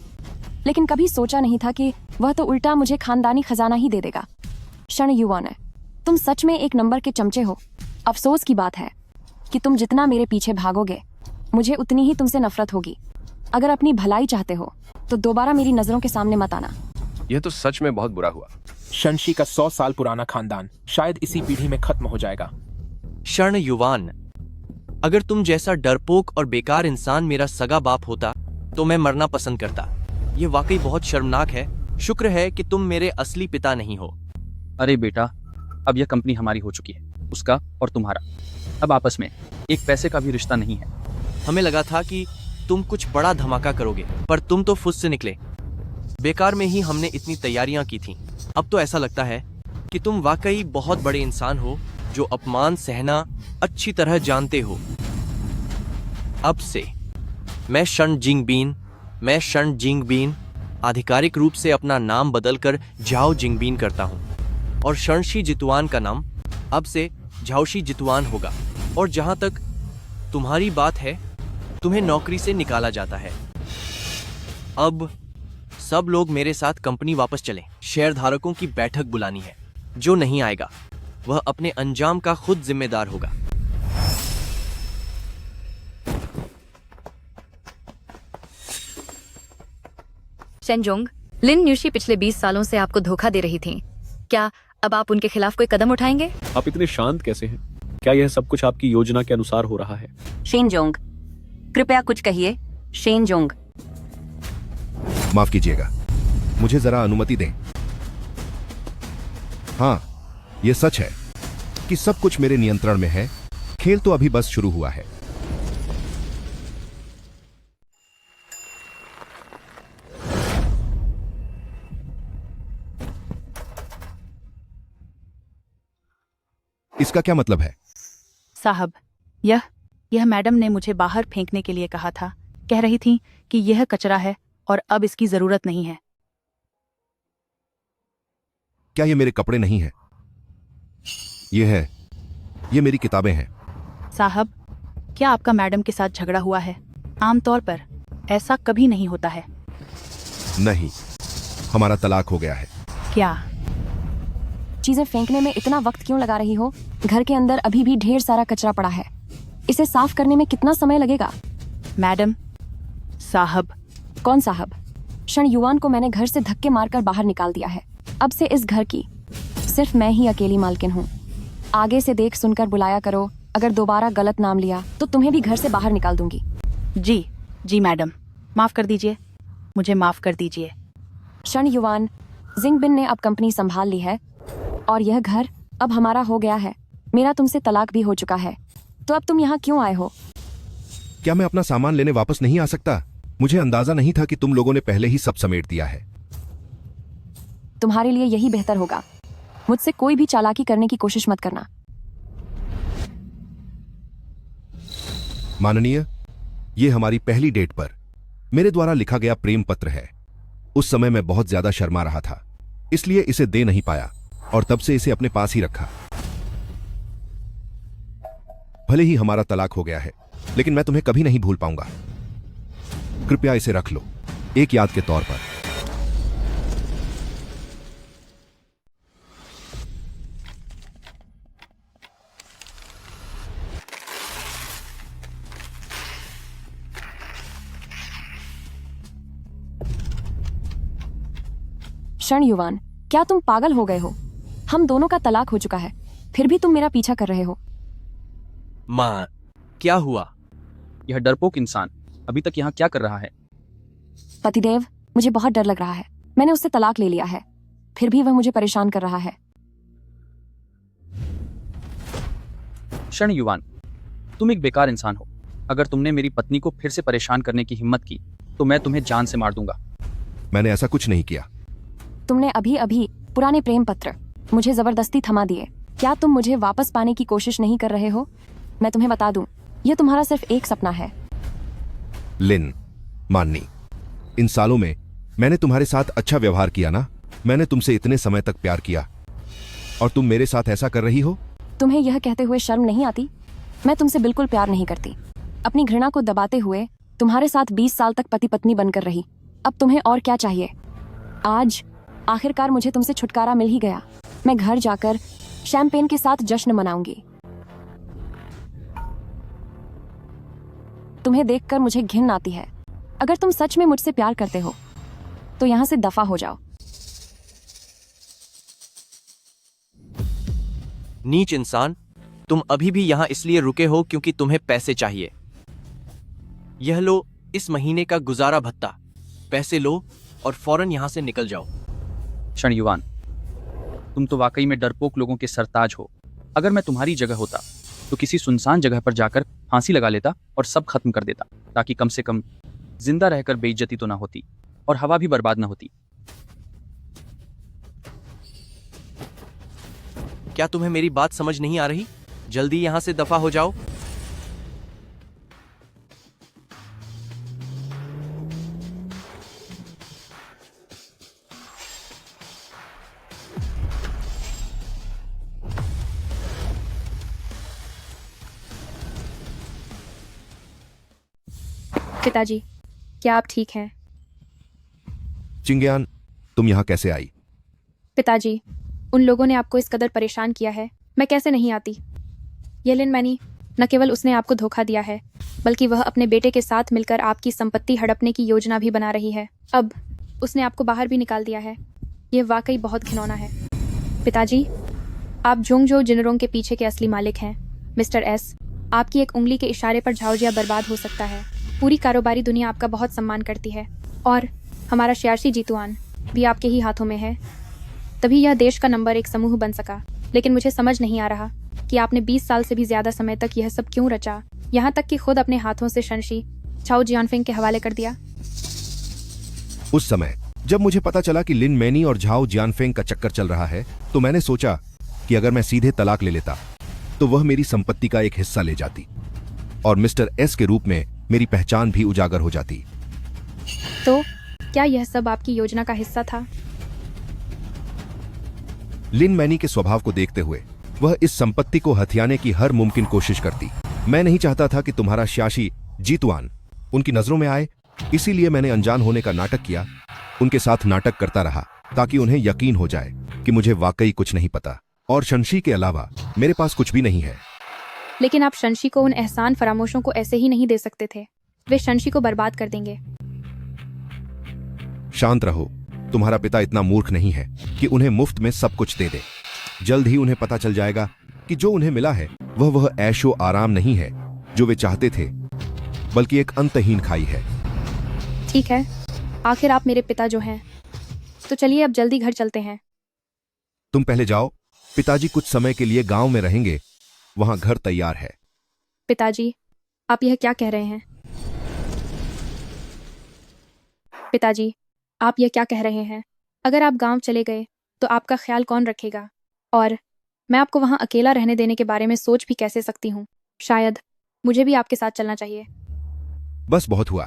लेकिन कभी सोचा नहीं था कि वह तो उल्टा मुझे खानदानी खजाना ही दे देगा। क्षण युवान है, तुम सच में एक नंबर के चमचे हो। अफसोस की बात है कि तुम जितना मेरे पीछे भागोगे, मुझे उतनी ही तुमसे नफरत होगी। अगर अपनी भलाई चाहते हो तो दोबारा मेरी नजरों के सामने मत आना। यह तो सच में बहुत बुरा हुआ। शंशी का 100 साल पुराना खानदान शायद इसी पीढ़ी में खत्म हो जाएगा। क्षण युवान, अगर तुम जैसा डरपोक और बेकार इंसान मेरा सगा बाप होता तो मैं मरना पसंद करता। ये वाकई बहुत शर्मनाक है। शुक्र है कि तुम मेरे असली पिता नहीं हो। अरे बेटा, अब यह कंपनी हमारी हो चुकी है, उसका और तुम्हारा। अब आपस में एक पैसे का भी रिश्ता नहीं है। हमें लगा था कि तुम कुछ बड़ा धमाका करोगे, पर तुम तो फुस से निकले। बेकार में ही हमने इतनी तैयारियां की थीं। अब तो ऐसा लगता है कि तुम वाकई बहुत बड़े इंसान हो जो अपमान सहना अच्छी तरह जानते हो। अब से मैं शन जिंगबीन आधिकारिक रूप से अपना नाम बदलकर झाओ जिंगबीन करता हूँ, और शंशी जितुआन का नाम अब से झाओशी जितुआन होगा। और जहाँ तक तुम्हारी बात है, तुम्हें नौकरी से निकाला जाता है। अब सब लोग मेरे साथ कंपनी वापस चलें। शेयरधारकों की बैठक बुलानी है। जो नहीं आएगा वह अपने अंजाम का खुद जिम्मेदार होगा। शेनजोंग, लिन न्यूशी पिछले 20 सालों से आपको धोखा दे रही थी। क्या अब आप उनके खिलाफ कोई कदम उठाएंगे? आप इतने शांत कैसे हैं? क्या यह सब कुछ आपकी योजना के अनुसार हो रहा है? शेनजोंग, कृपया कुछ कहिए। शेनजोंग, माफ कीजिएगा, मुझे जरा अनुमति दें। हाँ, यह सच है कि सब कुछ मेरे नियंत्रण में है। खेल तो अभी बस शुरू हुआ है। इसका क्या मतलब है? साहब, यह मैडम ने मुझे बाहर फेंकने के लिए कहा था। कह रही थी कि यह कचरा है और अब इसकी जरूरत नहीं है। क्या ये मेरे कपड़े नहीं है? ये है ये मेरी किताबें हैं। साहब, क्या आपका मैडम के साथ झगड़ा हुआ है? आमतौर पर ऐसा कभी नहीं होता है। नहीं, हमारा तलाक हो गया है। क्या? चीजें फेंकने में इतना वक्त क्यों लगा रही हो? घर के अंदर अभी भी ढेर सारा कचरा पड़ा है। इसे साफ करने में कितना समय लगेगा? मैडम, साहब। कौन साहब? क्षण युवान को मैंने घर से धक्के मारकर बाहर निकाल दिया है। अब से इस घर की सिर्फ मैं ही अकेली मालकिन हूँ। आगे से देख सुनकर बुलाया करो। अगर दोबारा गलत नाम लिया तो तुम्हें भी घर से बाहर निकाल दूंगी। जी जी मैडम, माफ कर दीजिए, मुझे माफ कर दीजिए। क्षण युवान, जिंगबिन ने अब कंपनी संभाल ली है और यह घर अब हमारा हो गया है। मेरा तुमसे तलाक भी हो चुका है, तो अब तुम यहाँ क्यों आए हो? क्या मैं अपना सामान लेने वापस नहीं आ सकता? मुझे अंदाजा नहीं था कि तुम लोगों ने पहले ही सब समेट दिया है। तुम्हारे लिए यही बेहतर होगा। मुझसे कोई भी चालाकी करने की कोशिश मत करना। माननीय, ये हमारी पहली डेट पर मेरे द्वारा लिखा गया प्रेम पत्र है। उस समय मैं बहुत ज्यादा शर्मा रहा था, इसलिए इसे दे नहीं पाया और तब से इसे अपने पास ही रखा। भले ही हमारा तलाक हो गया है, लेकिन मैं तुम्हें कभी नहीं भूल पाऊंगा। कृपया इसे रख लो, एक याद के तौर पर। क्षण युवान, क्या तुम पागल हो गए हो? हम दोनों का तलाक हो चुका है, फिर भी तुम मेरा पीछा कर रहे हो। माँ, क्या हुआ? यह डरपोक इंसान अभी तक यहाँ क्या कर रहा है? पतिदेव, मुझे बहुत डर लग रहा है। मैंने उससे तलाक ले लिया है, फिर भी वह मुझे परेशान कर रहा है। क्षण युवान, तुम एक बेकार इंसान हो। अगर तुमने मेरी पत्नी को फिर से परेशान करने की हिम्मत की तो मैं तुम्हें जान से मार दूंगा। मैंने ऐसा कुछ नहीं किया। तुमने अभी अभी पुराने प्रेम पत्र मुझे जबरदस्ती थमा दिए। क्या तुम मुझे वापस पाने की कोशिश नहीं कर रहे हो? मैं तुम्हें बता दूं, यह तुम्हारा सिर्फ एक सपना है। लिन, माननी, इन सालों में मैंने तुम्हारे साथ अच्छा व्यवहार किया ना। मैंने तुमसे इतने समय तक प्यार किया और तुम मेरे साथ ऐसा कर रही हो? तुम्हें यह कहते हुए शर्म नहीं आती? मैं तुमसे बिल्कुल प्यार नहीं करती। अपनी घृणा को दबाते हुए तुम्हारे साथ 20 साल तक पति पत्नी बनकर रही। अब तुम्हें और क्या चाहिए? आज आखिरकार मुझे तुमसे छुटकारा मिल ही गया। मैं घर जाकर शैंपेन के साथ जश्न मनाऊंगी। तुम्हें देखकर मुझे घिन आती है। अगर तुम सच में मुझसे प्यार करते हो तो यहां से दफा हो जाओ। नीच इंसान, तुम अभी भी यहाँ इसलिए रुके हो क्योंकि तुम्हें पैसे चाहिए। यह लो इस महीने का गुजारा भत्ता। पैसे लो और फौरन यहाँ से निकल जाओ। क्षण युवान, तुम तो वाकई में डरपोक लोगों के सरताज हो। अगर मैं तुम्हारी जगह होता तो किसी सुनसान जगह पर जाकर फांसी लगा लेता और सब खत्म कर देता, ताकि कम से कम जिंदा रहकर बेइज्जती तो ना होती और हवा भी बर्बाद ना होती। क्या तुम्हें मेरी बात समझ नहीं आ रही? जल्दी यहाँ से दफा हो जाओ। पिताजी, क्या आप ठीक हैं? चिंग्यान, तुम यहाँ कैसे आई? पिताजी, उन लोगों ने आपको इस कदर परेशान किया है, मैं कैसे नहीं आती। ये लिन मैनी, न केवल उसने आपको धोखा दिया है, बल्कि वह अपने बेटे के साथ मिलकर आपकी संपत्ति हड़पने की योजना भी बना रही है। अब उसने आपको बाहर भी निकाल दिया है। यह वाकई बहुत घिनौना है। पिताजी, आप जोंगजो जिनरोंग के पीछे के असली मालिक हैं। मिस्टर एस, आपकी एक उंगली के इशारे पर झाओजिया बर्बाद हो सकता है। पूरी कारोबारी दुनिया आपका बहुत सम्मान करती है और हमारा शियारसी जीतुआन भी आपके ही हाथों में है। तभी यह देश का नंबर 1 समूह बन सका। लेकिन मुझे समझ नहीं आ रहा कि आपने 20 साल से भी ज्यादा समय तक यह सब क्यों रचा, यहाँ तक कि खुद अपने हाथों से शनशी छाओ जियानफिंग के हवाले कर दिया। उस समय जब मुझे पता चला कि लिन मैनी और झाओ जियानफेंग का चक्कर चल रहा है, तो मैंने सोचा कि अगर मैं सीधे तलाक ले लेता तो वह मेरी संपत्ति का एक हिस्सा ले जाती और मिस्टर एस के रूप में मेरी पहचान भी उजागर हो जाती। तो क्या यह सब आपकी योजना का हिस्सा था? लिन मैनी के स्वभाव को देखते हुए, मैं वह इस संपत्ति को हथियाने की हर मुमकिन कोशिश करती। मैं नहीं चाहता था कि तुम्हारा शाशी जीतवान उनकी नजरों में आए, इसीलिए मैंने अनजान होने का नाटक किया, उनके साथ नाटक करता रहा ताकि उन्हें यकीन हो जाए कि मुझे वाकई कुछ नहीं पता और शंशी के अलावा मेरे पास कुछ भी नहीं है। लेकिन आप शंशी को उन एहसान फरामोशों को ऐसे ही नहीं दे सकते थे, वे शंशी को बर्बाद कर देंगे। शांत रहो, तुम्हारा पिता इतना मूर्ख नहीं है कि उन्हें मुफ्त में सब कुछ दे दे। जल्द ही उन्हें पता चल जाएगा कि जो उन्हें मिला है वह ऐशो आराम नहीं है जो वे चाहते थे, बल्कि एक अंतहीन खाई है। ठीक है, आखिर आप मेरे पिता जो हैं, तो चलिए अब जल्दी घर चलते हैं। तुम पहले जाओ, पिताजी कुछ समय के लिए गांव में रहेंगे, वहां घर तैयार है। पिताजी, आप यह क्या कह रहे हैं? पिताजी, आप यह क्या कह रहे हैं? अगर आप गांव चले गए तो आपका ख्याल कौन रखेगा? और मैं आपको वहां अकेला रहने देने के बारे में सोच भी कैसे सकती हूँ? शायद मुझे भी आपके साथ चलना चाहिए। बस बहुत हुआ,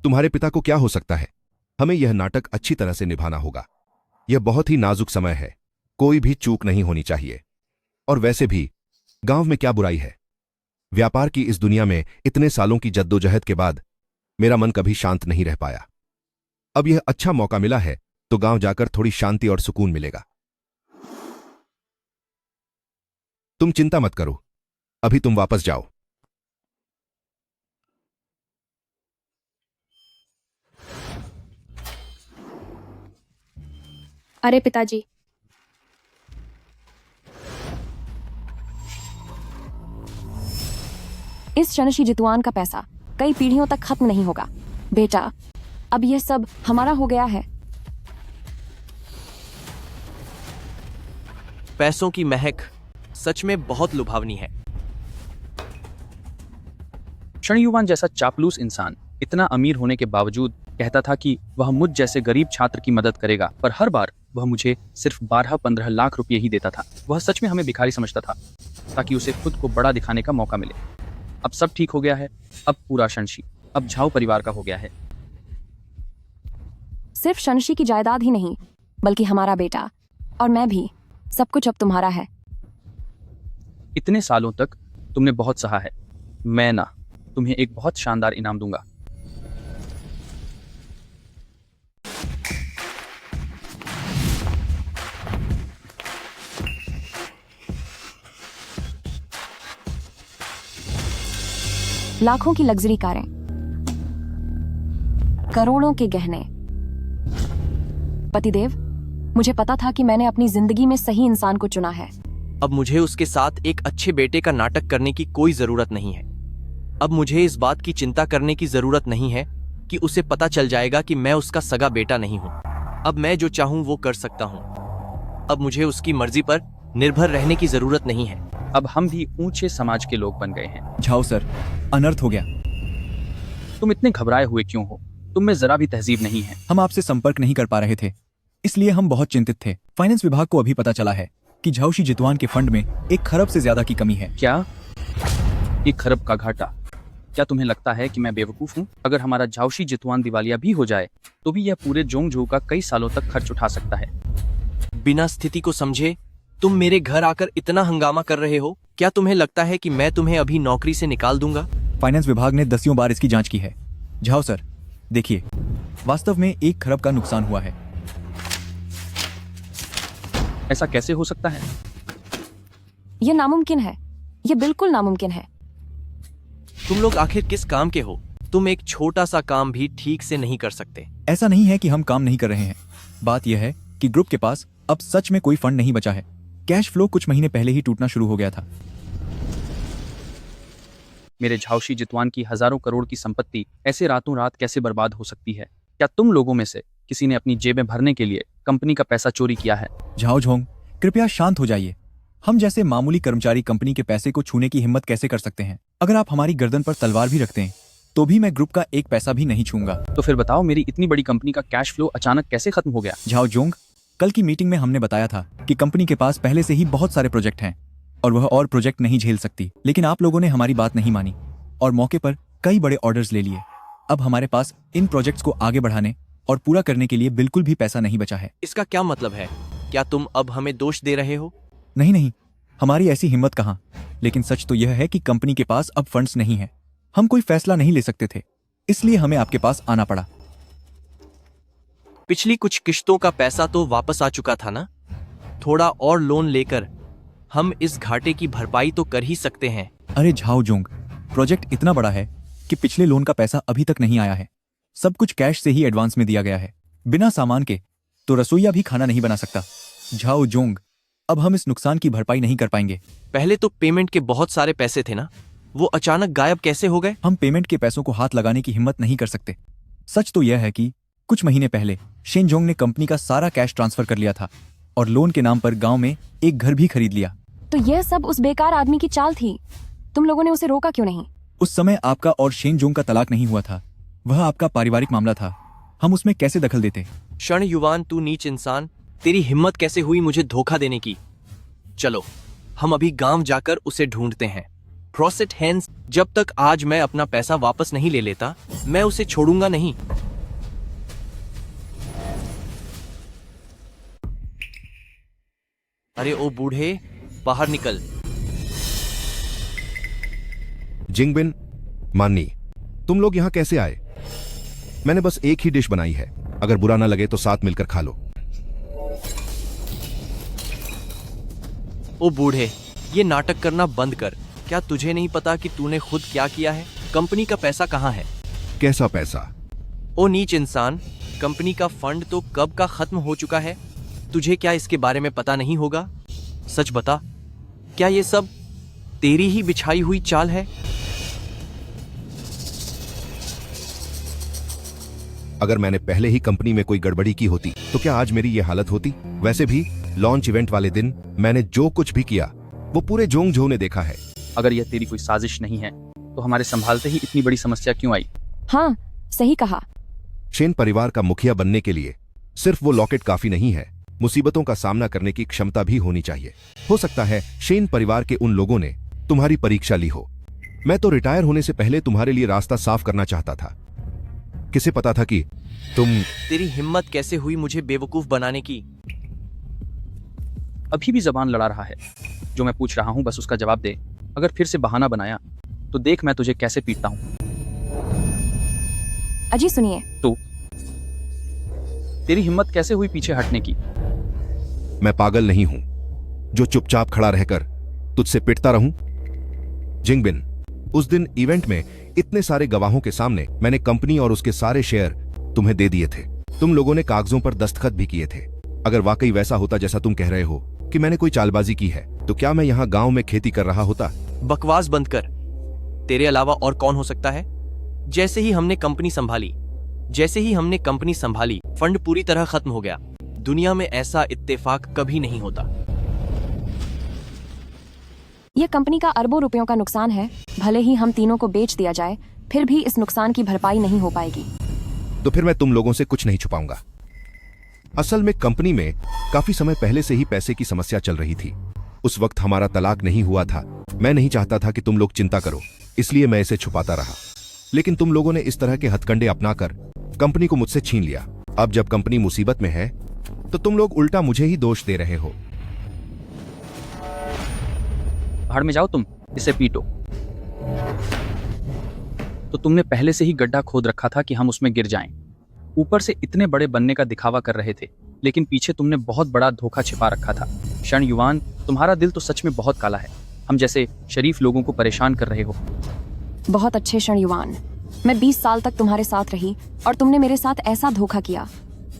तुम्हारे पिता को क्या हो सकता है? हमें यह नाटक अच्छी तरह से निभाना होगा। यह बहुत ही नाजुक समय है, कोई भी चूक नहीं होनी चाहिए। और वैसे भी गांव में क्या बुराई है? व्यापार की इस दुनिया में इतने सालों की जद्दोजहद के बाद मेरा मन कभी शांत नहीं रह पाया। अब यह अच्छा मौका मिला है तो गांव जाकर थोड़ी शांति और सुकून मिलेगा। तुम चिंता मत करो, अभी तुम वापस जाओ। अरे पिताजी, इस शनशी जितवान का पैसा कई पीढ़ियों तक खत्म नहीं होगा। बेटा, अब यह सब हमारा हो गया है। पैसों की महक सच में बहुत लुभावनी है। क्षणयुवान जैसा चापलूस इंसान इतना अमीर होने के बावजूद कहता था कि वह मुझ जैसे गरीब छात्र की मदद करेगा, पर हर बार वह मुझे सिर्फ 12-15 लाख रुपए ही देता था। वह सच में हमें भिखारी समझता था ताकि उसे खुद को बड़ा दिखाने का मौका मिले। अब सब ठीक हो गया है, अब पूरा शंशी अब झाऊ परिवार का हो गया है। सिर्फ शंशी की जायदाद ही नहीं, बल्कि हमारा बेटा और मैं भी, सब कुछ अब तुम्हारा है। इतने सालों तक तुमने बहुत सहा है, मैं ना तुम्हें एक बहुत शानदार इनाम दूंगा। लाखों की लग्जरी कारें, करोड़ों के गहने। पतिदेव, मुझे पता था कि मैंने अपनी जिंदगी में सही इंसान को चुना है। अब मुझे उसके साथ एक अच्छे बेटे का नाटक करने की कोई जरूरत नहीं है। अब मुझे इस बात की चिंता करने की जरूरत नहीं है कि उसे पता चल जाएगा कि मैं उसका सगा बेटा नहीं हूँ। अब मैं जो चाहूँ वो कर सकता हूँ। अब मुझे उसकी मर्जी पर निर्भर रहने की जरूरत नहीं है। अब हम भी ऊंचे समाज के लोग बन गए हैं। झाओ सर, अनर्थ हो गया। तुम इतने घबराए हुए क्यों हो? तुम में जरा भी तहजीब नहीं है। हम आपसे संपर्क नहीं कर पा रहे थे, इसलिए हम बहुत चिंतित थे। फाइनेंस विभाग को अभी पता चला है कि झाउशी जितवान के फंड में 1 खरब से ज्यादा की कमी है। क्या? 1 खरब का घाटा? क्या तुम्हें लगता है कि मैं बेवकूफ हूँ? अगर हमारा झाउशी जितवान दिवालिया भी हो जाए तो भी यह पूरे जोंगझोउ का कई सालों तक खर्च उठा सकता है। बिना स्थिति को समझे तुम मेरे घर आकर इतना हंगामा कर रहे हो। क्या तुम्हें लगता है कि मैं तुम्हें अभी नौकरी से निकाल दूंगा? फाइनेंस विभाग ने 10 बार इसकी जांच की है। झाओ सर, देखिए, वास्तव में 1 खरब का नुकसान हुआ है। ऐसा कैसे हो सकता है? यह नामुमकिन है, यह बिल्कुल नामुमकिन है। तुम लोग आखिर किस काम के हो? तुम एक छोटा सा काम भी ठीक से नहीं कर सकते। ऐसा नहीं है कि हम काम नहीं कर रहे हैं। बात यह है कि ग्रुप के पास अब सच में कोई फंड नहीं बचा है। कैश फ्लो कुछ महीने पहले ही टूटना शुरू हो गया था। मेरे झाउशी जितवान की हजारों करोड़ की संपत्ति ऐसे रातों रात कैसे बर्बाद हो सकती है? क्या तुम लोगों में से किसी ने अपनी जेबें भरने के लिए कंपनी का पैसा चोरी किया है? झाओ झोंग, कृपया शांत हो जाइए। हम जैसे मामूली कर्मचारी कंपनी के पैसे को छूने की हिम्मत कैसे कर सकते हैं? अगर आप हमारी गर्दन पर तलवार भी रखते हैं तो भी मैं ग्रुप का 1 पैसा भी नहीं छूंगा। तो फिर बताओ, मेरी इतनी बड़ी कंपनी का कैश फ्लो अचानक कैसे खत्म हो गया? झाओ जोंग, कल की मीटिंग में हमने बताया था कि कंपनी के पास पहले से ही बहुत सारे प्रोजेक्ट हैं और वह और प्रोजेक्ट नहीं झेल सकती, लेकिन आप लोगों ने हमारी बात नहीं मानी और मौके पर कई बड़े ऑर्डर्स ले लिए। अब हमारे पास इन प्रोजेक्ट्स को आगे बढ़ाने और पूरा करने के लिए बिल्कुल भी पैसा नहीं बचा है। इसका क्या मतलब है? क्या तुम अब हमें दोष दे रहे हो? नहीं, हमारी ऐसी हिम्मत कहाँ। लेकिन सच तो यह है कि कंपनी के पास अब फंड्स नहीं है। हम कोई फैसला नहीं ले सकते थे, इसलिए हमें आपके पास आना पड़ा। पिछली कुछ किश्तों का पैसा तो वापस आ चुका था ना? थोड़ा और लोन लेकर हम इस घाटे की भरपाई तो कर ही सकते हैं। अरे झाओजुंग, प्रोजेक्ट इतना बड़ा है कि पिछले लोन का पैसा अभी तक नहीं आया है। सब कुछ कैश से ही एडवांस में दिया गया है। बिना सामान के तो रसोईया भी खाना नहीं बना सकता। झाओजुंग, अब हम इस नुकसान की भरपाई नहीं कर पाएंगे। पहले तो पेमेंट के बहुत सारे पैसे थे ना, वो अचानक गायब कैसे हो गए? हम पेमेंट के पैसों को हाथ लगाने की हिम्मत नहीं कर सकते। सच तो यह है कि कुछ महीने पहले शेनजोंग ने कंपनी का सारा कैश ट्रांसफर कर लिया था और लोन के नाम पर गांव में एक घर भी खरीद लिया। तो यह सब उस बेकार आदमी की चाल थी। तुम लोगों ने उसे रोका क्यों नहीं? उस समय आपका और शेनजोंग का तलाक नहीं हुआ था। वह आपका पारिवारिक मामला था। हम उसमें कैसे दखल देते? क्षण युवान, तू नीच इंसान, तेरी हिम्मत कैसे हुई मुझे धोखा देने की? चलो हम अभी गांव जाकर उसे ढूंढते हैं। प्रोसेट हैंस, जब तक आज मैं अपना पैसा वापस नहीं ले लेता मैं उसे छोड़ूंगा नहीं। अरे ओ बूढ़े, बाहर निकल। जिंगबिन, मानी, तुम लोग यहाँ कैसे आए? मैंने बस एक ही डिश बनाई है, अगर बुरा ना लगे तो साथ मिलकर खा लो। ओ बूढ़े, ये नाटक करना बंद कर। क्या तुझे नहीं पता कि तूने खुद क्या किया है? कंपनी का पैसा कहाँ है? कैसा पैसा? ओ नीच इंसान, कंपनी का फंड तो कब का खत्म हो चुका है। तुझे क्या इसके बारे में पता नहीं होगा? सच बता, क्या ये सब तेरी ही बिछाई हुई चाल है? अगर मैंने पहले ही कंपनी में कोई गड़बड़ी की होती तो क्या आज मेरी ये हालत होती? वैसे भी लॉन्च इवेंट वाले दिन मैंने जो कुछ भी किया वो पूरे जोंगझो ने देखा है। अगर यह तेरी कोई साजिश नहीं है तो हमारे संभालते ही इतनी बड़ी समस्या क्यों आई? हाँ, सही कहा। शेन परिवार का मुखिया बनने के लिए सिर्फ वो लॉकेट काफी नहीं है, मुसीबतों का सामना करने की क्षमता भी होनी चाहिए। हो सकता है शेन परिवार के उन लोगों ने तुम्हारी परीक्षा ली हो। मैं तो रिटायर होने से पहले तुम्हारे लिए रास्ता साफ करना चाहता था। किसे पता था कि तुम... तेरी हिम्मत कैसे हुई मुझे बेवकूफ बनाने की? अभी भी जबान लड़ा रहा है। जो मैं पूछ रहा हूं बस उसका जवाब दे। अगर फिर से बहाना बनाया तो देख मैं तुझे कैसे पीटता हूं। अजी सुनिए। तो तेरी हिम्मत कैसे हुई पीछे हटने की? मैं पागल नहीं हूं जो चुपचाप खड़ा रहकर तुझसे पिटता रहूं। जिंगबिन, उस दिन इवेंट में इतने सारे गवाहों के सामने मैंने कंपनी और उसके सारे शेयर तुम्हें दे दिए थे। तुम लोगों ने कागजों पर दस्तखत भी किए थे। अगर वाकई वैसा होता जैसा तुम कह रहे हो कि मैंने कोई चालबाजी की है तो क्या मैं यहाँ गांव में खेती कर रहा होता? बकवास बंद कर। तेरे अलावा और कौन हो सकता है? जैसे ही हमने कंपनी संभाली फंड पूरी तरह खत्म हो गया। दुनिया में ऐसा इत्तेफाक कभी नहीं होता। यह कंपनी का अरबों रुपयों का नुकसान है। भले ही हम तीनों को बेच दिया जाए फिर भी इस नुकसान की भरपाई नहीं हो पाएगी। तो फिर मैं तुम लोगों से कुछ नहीं छुपाऊंगा। असल में कंपनी में काफी समय पहले से ही पैसे की समस्या चल रही थी। उस वक्त हमारा तलाक नहीं हुआ था। मैं नहीं चाहता था कि तुम लोग चिंता करो, इसलिए मैं इसे छुपाता रहा। लेकिन तुम लोगों ने इस तरह के हथकंडे अपनाकर कंपनी को मुझसे छीन लिया। अब जब कंपनी मुसीबत में है तो तुम लोग उल्टा मुझे ही दोष दे रहे हो। भाड़ में जाओ तुम, इसे पीटो। तो तुमने पहले से ही गड्ढा खोद रखा था कि हम उसमें गिर जाएं। ऊपर से इतने बड़े बनने का दिखावा कर रहे थे, लेकिन पीछे तुमने बहुत बड़ा धोखा छिपा रखा था। क्षण युवान, तुम्हारा दिल तो सच में बहुत काला है। हम जैसे शरीफ लोगों को परेशान कर रहे हो। बहुत अच्छे क्षण युवान, मैं 20 साल तक तुम्हारे साथ रही और तुमने मेरे साथ ऐसा धोखा किया।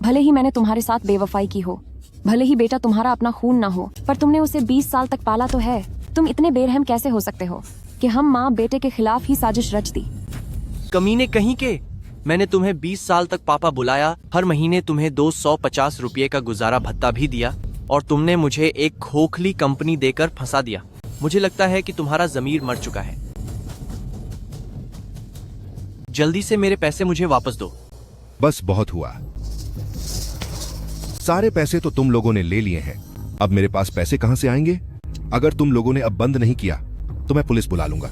भले ही मैंने तुम्हारे साथ बेवफाई की हो, भले ही बेटा तुम्हारा अपना खून ना हो, पर तुमने उसे 20 साल तक पाला तो है। तुम इतने बेरहम कैसे हो सकते हो कि हम माँ बेटे के खिलाफ ही साजिश रच दी? कमीने कहीं के, मैंने तुम्हें 20 साल तक पापा बुलाया, हर महीने तुम्हें 250 रुपये का गुजारा भत्ता भी दिया और तुमने मुझे एक खोखली कंपनी देकर फंसा दिया। मुझे लगता है कि तुम्हारा जमीर मर चुका है। जल्दी से मेरे पैसे मुझे वापस दो। बस बहुत हुआ। सारे पैसे तो तुम लोगों ने ले लिए हैं। अब मेरे पास पैसे कहां से आएंगे? अगर तुम लोगों ने अब बंद नहीं किया तो मैं पुलिस बुला लूंगा।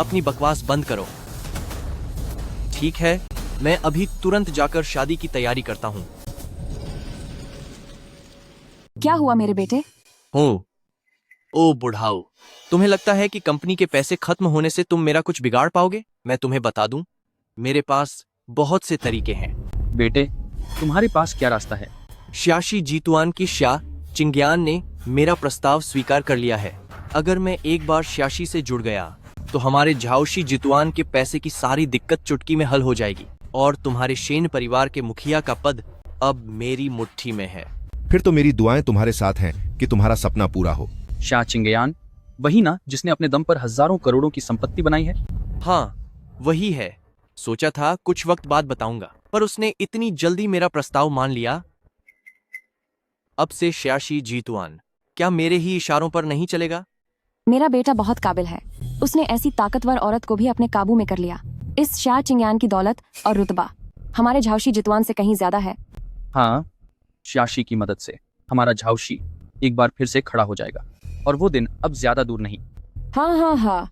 अपनी बकवास बंद करो। ठीक है, मैं अभी तुरंत जाकर शादी की तैयारी करता हूँ। क्या हुआ मेरे बेटे? हो ओ बुढ़ाओ, तुम्हें लगता है कि कंपनी के पैसे खत्म होने से तुम मेरा कुछ बिगाड़ पाओगे? मैं तुम्हें बता दूं, मेरे पास बहुत से तरीके हैं। बेटे, तुम्हारे पास क्या रास्ता है? श्याशी जीतुआन की श्या चिंग्यान ने मेरा प्रस्ताव स्वीकार कर लिया है। अगर मैं एक बार श्याशी से जुड़ गया तो हमारे झाओशी जितुआन के पैसे की सारी दिक्कत चुटकी में हल हो जाएगी और तुम्हारे शेन परिवार के मुखिया का पद अब मेरी मुट्ठी में है। फिर तो मेरी दुआएं तुम्हारे साथ हैं कि तुम्हारा सपना पूरा हो। शाह चिंगयान, वही ना जिसने अपने दम पर हजारों करोड़ों की संपत्ति बनाई है? हाँ, वही है। सोचा था कुछ वक्त बाद बताऊंगा, पर उसने इतनी जल्दी मेरा प्रस्ताव मान लिया। अब से श्याशी जीतुआन क्या मेरे ही इशारों पर नहीं चलेगा? मेरा बेटा बहुत काबिल है। उसने ऐसी ताकतवर औरत को भी अपने काबू में कर लिया। इस शाह चिंग्यान की दौलत और रुतबा हमारे झाओशी जितुआन से कहीं ज्यादा है। हाँ, श्याशी की मदद से हमारा झाओशी एक बार फिर से खड़ा हो जाएगा और वो दिन अब ज्यादा दूर नहीं। हाँ,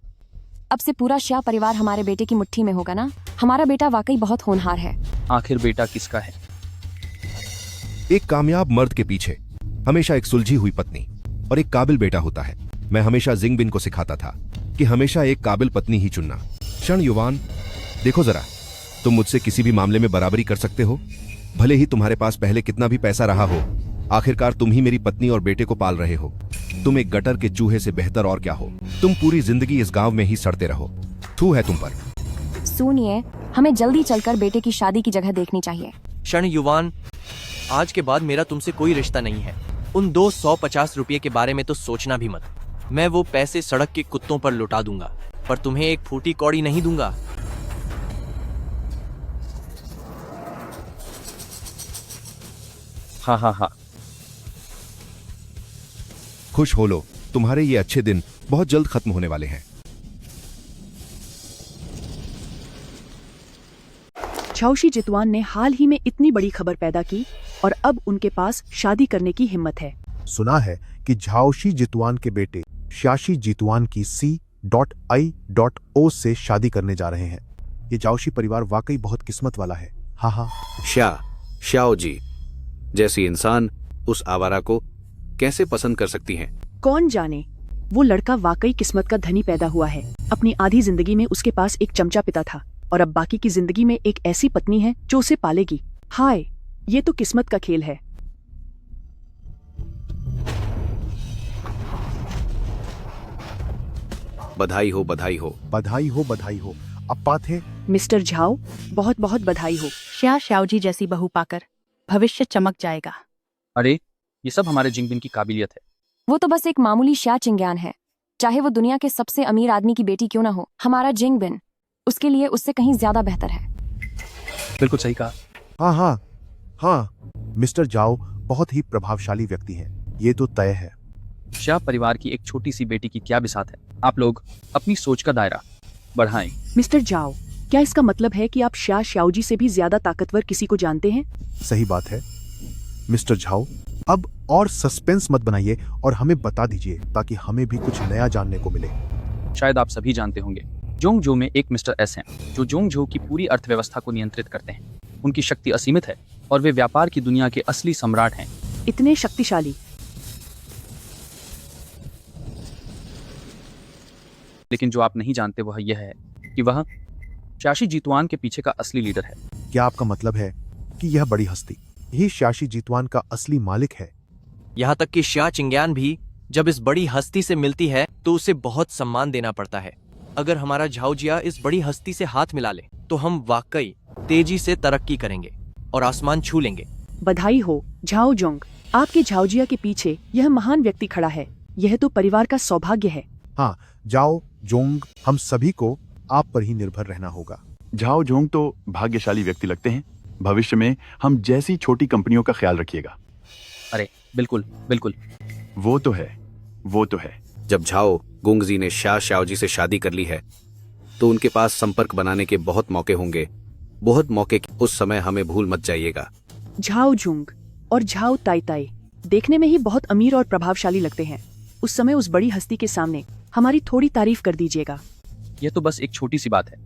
अब से पूरा शाह परिवार हमारे बेटे की मुट्ठी में होगा ना। हमारा बेटा वाकई बहुत होनहार है। आखिर बेटा किसका है? एक कामयाब मर्द के पीछे हमेशा एक सुलझी हुई पत्नी और एक काबिल बेटा होता है। मैं हमेशा जिंगबिन को सिखाता था कि हमेशा एक काबिल पत्नी ही चुनना। शन युवान, देखो जरा, तुम मुझसे किसी भी मामले में बराबरी कर सकते हो, भले ही तुम्हारे पास पहले कितना भी पैसा रहा हो। आखिरकार तुम ही मेरी पत्नी और बेटे को पाल रहे हो। तुम एक गटर के चूहे से बेहतर और क्या हो। तुम पूरी जिंदगी इस गांव में ही सड़ते रहो। थू है तुम पर। सुनिए, हमें जल्दी चलकर बेटे की शादी की जगह देखनी चाहिए। क्षण युवान, आज के बाद मेरा तुमसे कोई रिश्ता नहीं है। उन 250 रुपये के बारे में तो सोचना भी मत। मैं वो पैसे सड़क के कुत्तों पर लुटा दूंगा, पर तुम्हें एक फूटी कौड़ी नहीं दूंगा। हाँ। खुश हो लो, तुम्हारे ये अच्छे दिन बहुत जल्द खत्म होने वाले हैं। झाओशी जितुआन ने हाल ही में इतनी बड़ी खबर पैदा की और अब उनके पास शादी करने की हिम्मत है। सुना है कि झाओशी जितुआन के बेटे श्याशी जितुआन की C.I.O से शादी करने जा रहे हैं। ये झाओशी परिवार वाकई बहुत किस्मत वाला है। हाँ। श्याओ जी जैसी इंसान उस आवारा को कैसे पसंद कर सकती हैं? कौन जाने, वो लड़का वाकई किस्मत का धनी पैदा हुआ है। अपनी आधी जिंदगी में उसके पास एक चमचा पिता था और अब बाकी की जिंदगी में एक ऐसी पत्नी है जो उसे पालेगी। हाय, ये तो किस्मत का खेल है। बधाई हो, बधाई हो। बधाई हो, बधाई हो। अब बात है मिस्टर झाओ, बहुत बहुत बधाई हो। श्याओ जी जैसी बहू पाकर भविष्य चमक जाएगा। अरे, ये सब हमारे जिंगबिन की काबिलियत है। वो तो बस एक मामूली शाह चिंग्यान है, चाहे वो दुनिया के सबसे अमीर आदमी की बेटी क्यों ना हो। हमारा जिंगबिन उसके लिए उससे कहीं ज्यादा बेहतर है। बिल्कुल सही कहा। हाँ, मिस्टर जाओ बहुत ही प्रभावशाली व्यक्ति हैं, ये तो तय है। शाह परिवार की एक छोटी सी बेटी की क्या बिसात है। आप लोग अपनी सोच का दायरा बढ़ाएं। मिस्टर जाओ, क्या इसका मतलब है कि आप श्याओ जी से भी ज्यादा ताकतवर किसी को जानते हैं? सही बात है मिस्टर झाओ, अब और सस्पेंस मत बनाइए और हमें बता दीजिए ताकि हमें भी कुछ नया जानने को मिले। शायद आप सभी जानते होंगे, जोंगजो में एक मिस्टर एस हैं जो जोंगजो की पूरी अर्थव्यवस्था को नियंत्रित करते हैं। उनकी शक्ति असीमित है और वे व्यापार की दुनिया के असली सम्राट हैं। इतने शक्तिशाली? लेकिन जो आप नहीं जानते वह यह है कि वह श्याशी जितुआन के पीछे का असली लीडर है। क्या आपका मतलब है कि यह बड़ी हस्ती यही श्याशी जितुआन का असली मालिक है? यहाँ तक कि श्या चिंग्यान भी जब इस बड़ी हस्ती से मिलती है तो उसे बहुत सम्मान देना पड़ता है। अगर हमारा झाओजिया इस बड़ी हस्ती से हाथ मिला ले तो हम वाकई तेजी से तरक्की करेंगे और आसमान छू लेंगे। बधाई हो झाओ जोंग, आपके झाओजिया के पीछे यह महान व्यक्ति खड़ा है। यह तो परिवार का सौभाग्य है। हाँ, जाओ जोंग, हम सभी को आप पर ही निर्भर रहना होगा। झाओ जोंग तो भाग्यशाली व्यक्ति लगते हैं। भविष्य में हम जैसी छोटी कंपनियों का ख्याल रखिएगा। अरे बिल्कुल। वो तो है। जब झाओ गुंगजी ने श्याओ जी से शादी कर ली है तो उनके पास संपर्क बनाने के बहुत मौके होंगे। बहुत मौके, उस समय हमें भूल मत जाइएगा। झाओ जुंग और झाओ ताई देखने में ही बहुत अमीर और प्रभावशाली लगते हैं। उस समय उस बड़ी हस्ती के सामने हमारी थोड़ी तारीफ कर दीजिएगा। यह तो बस एक छोटी सी बात है।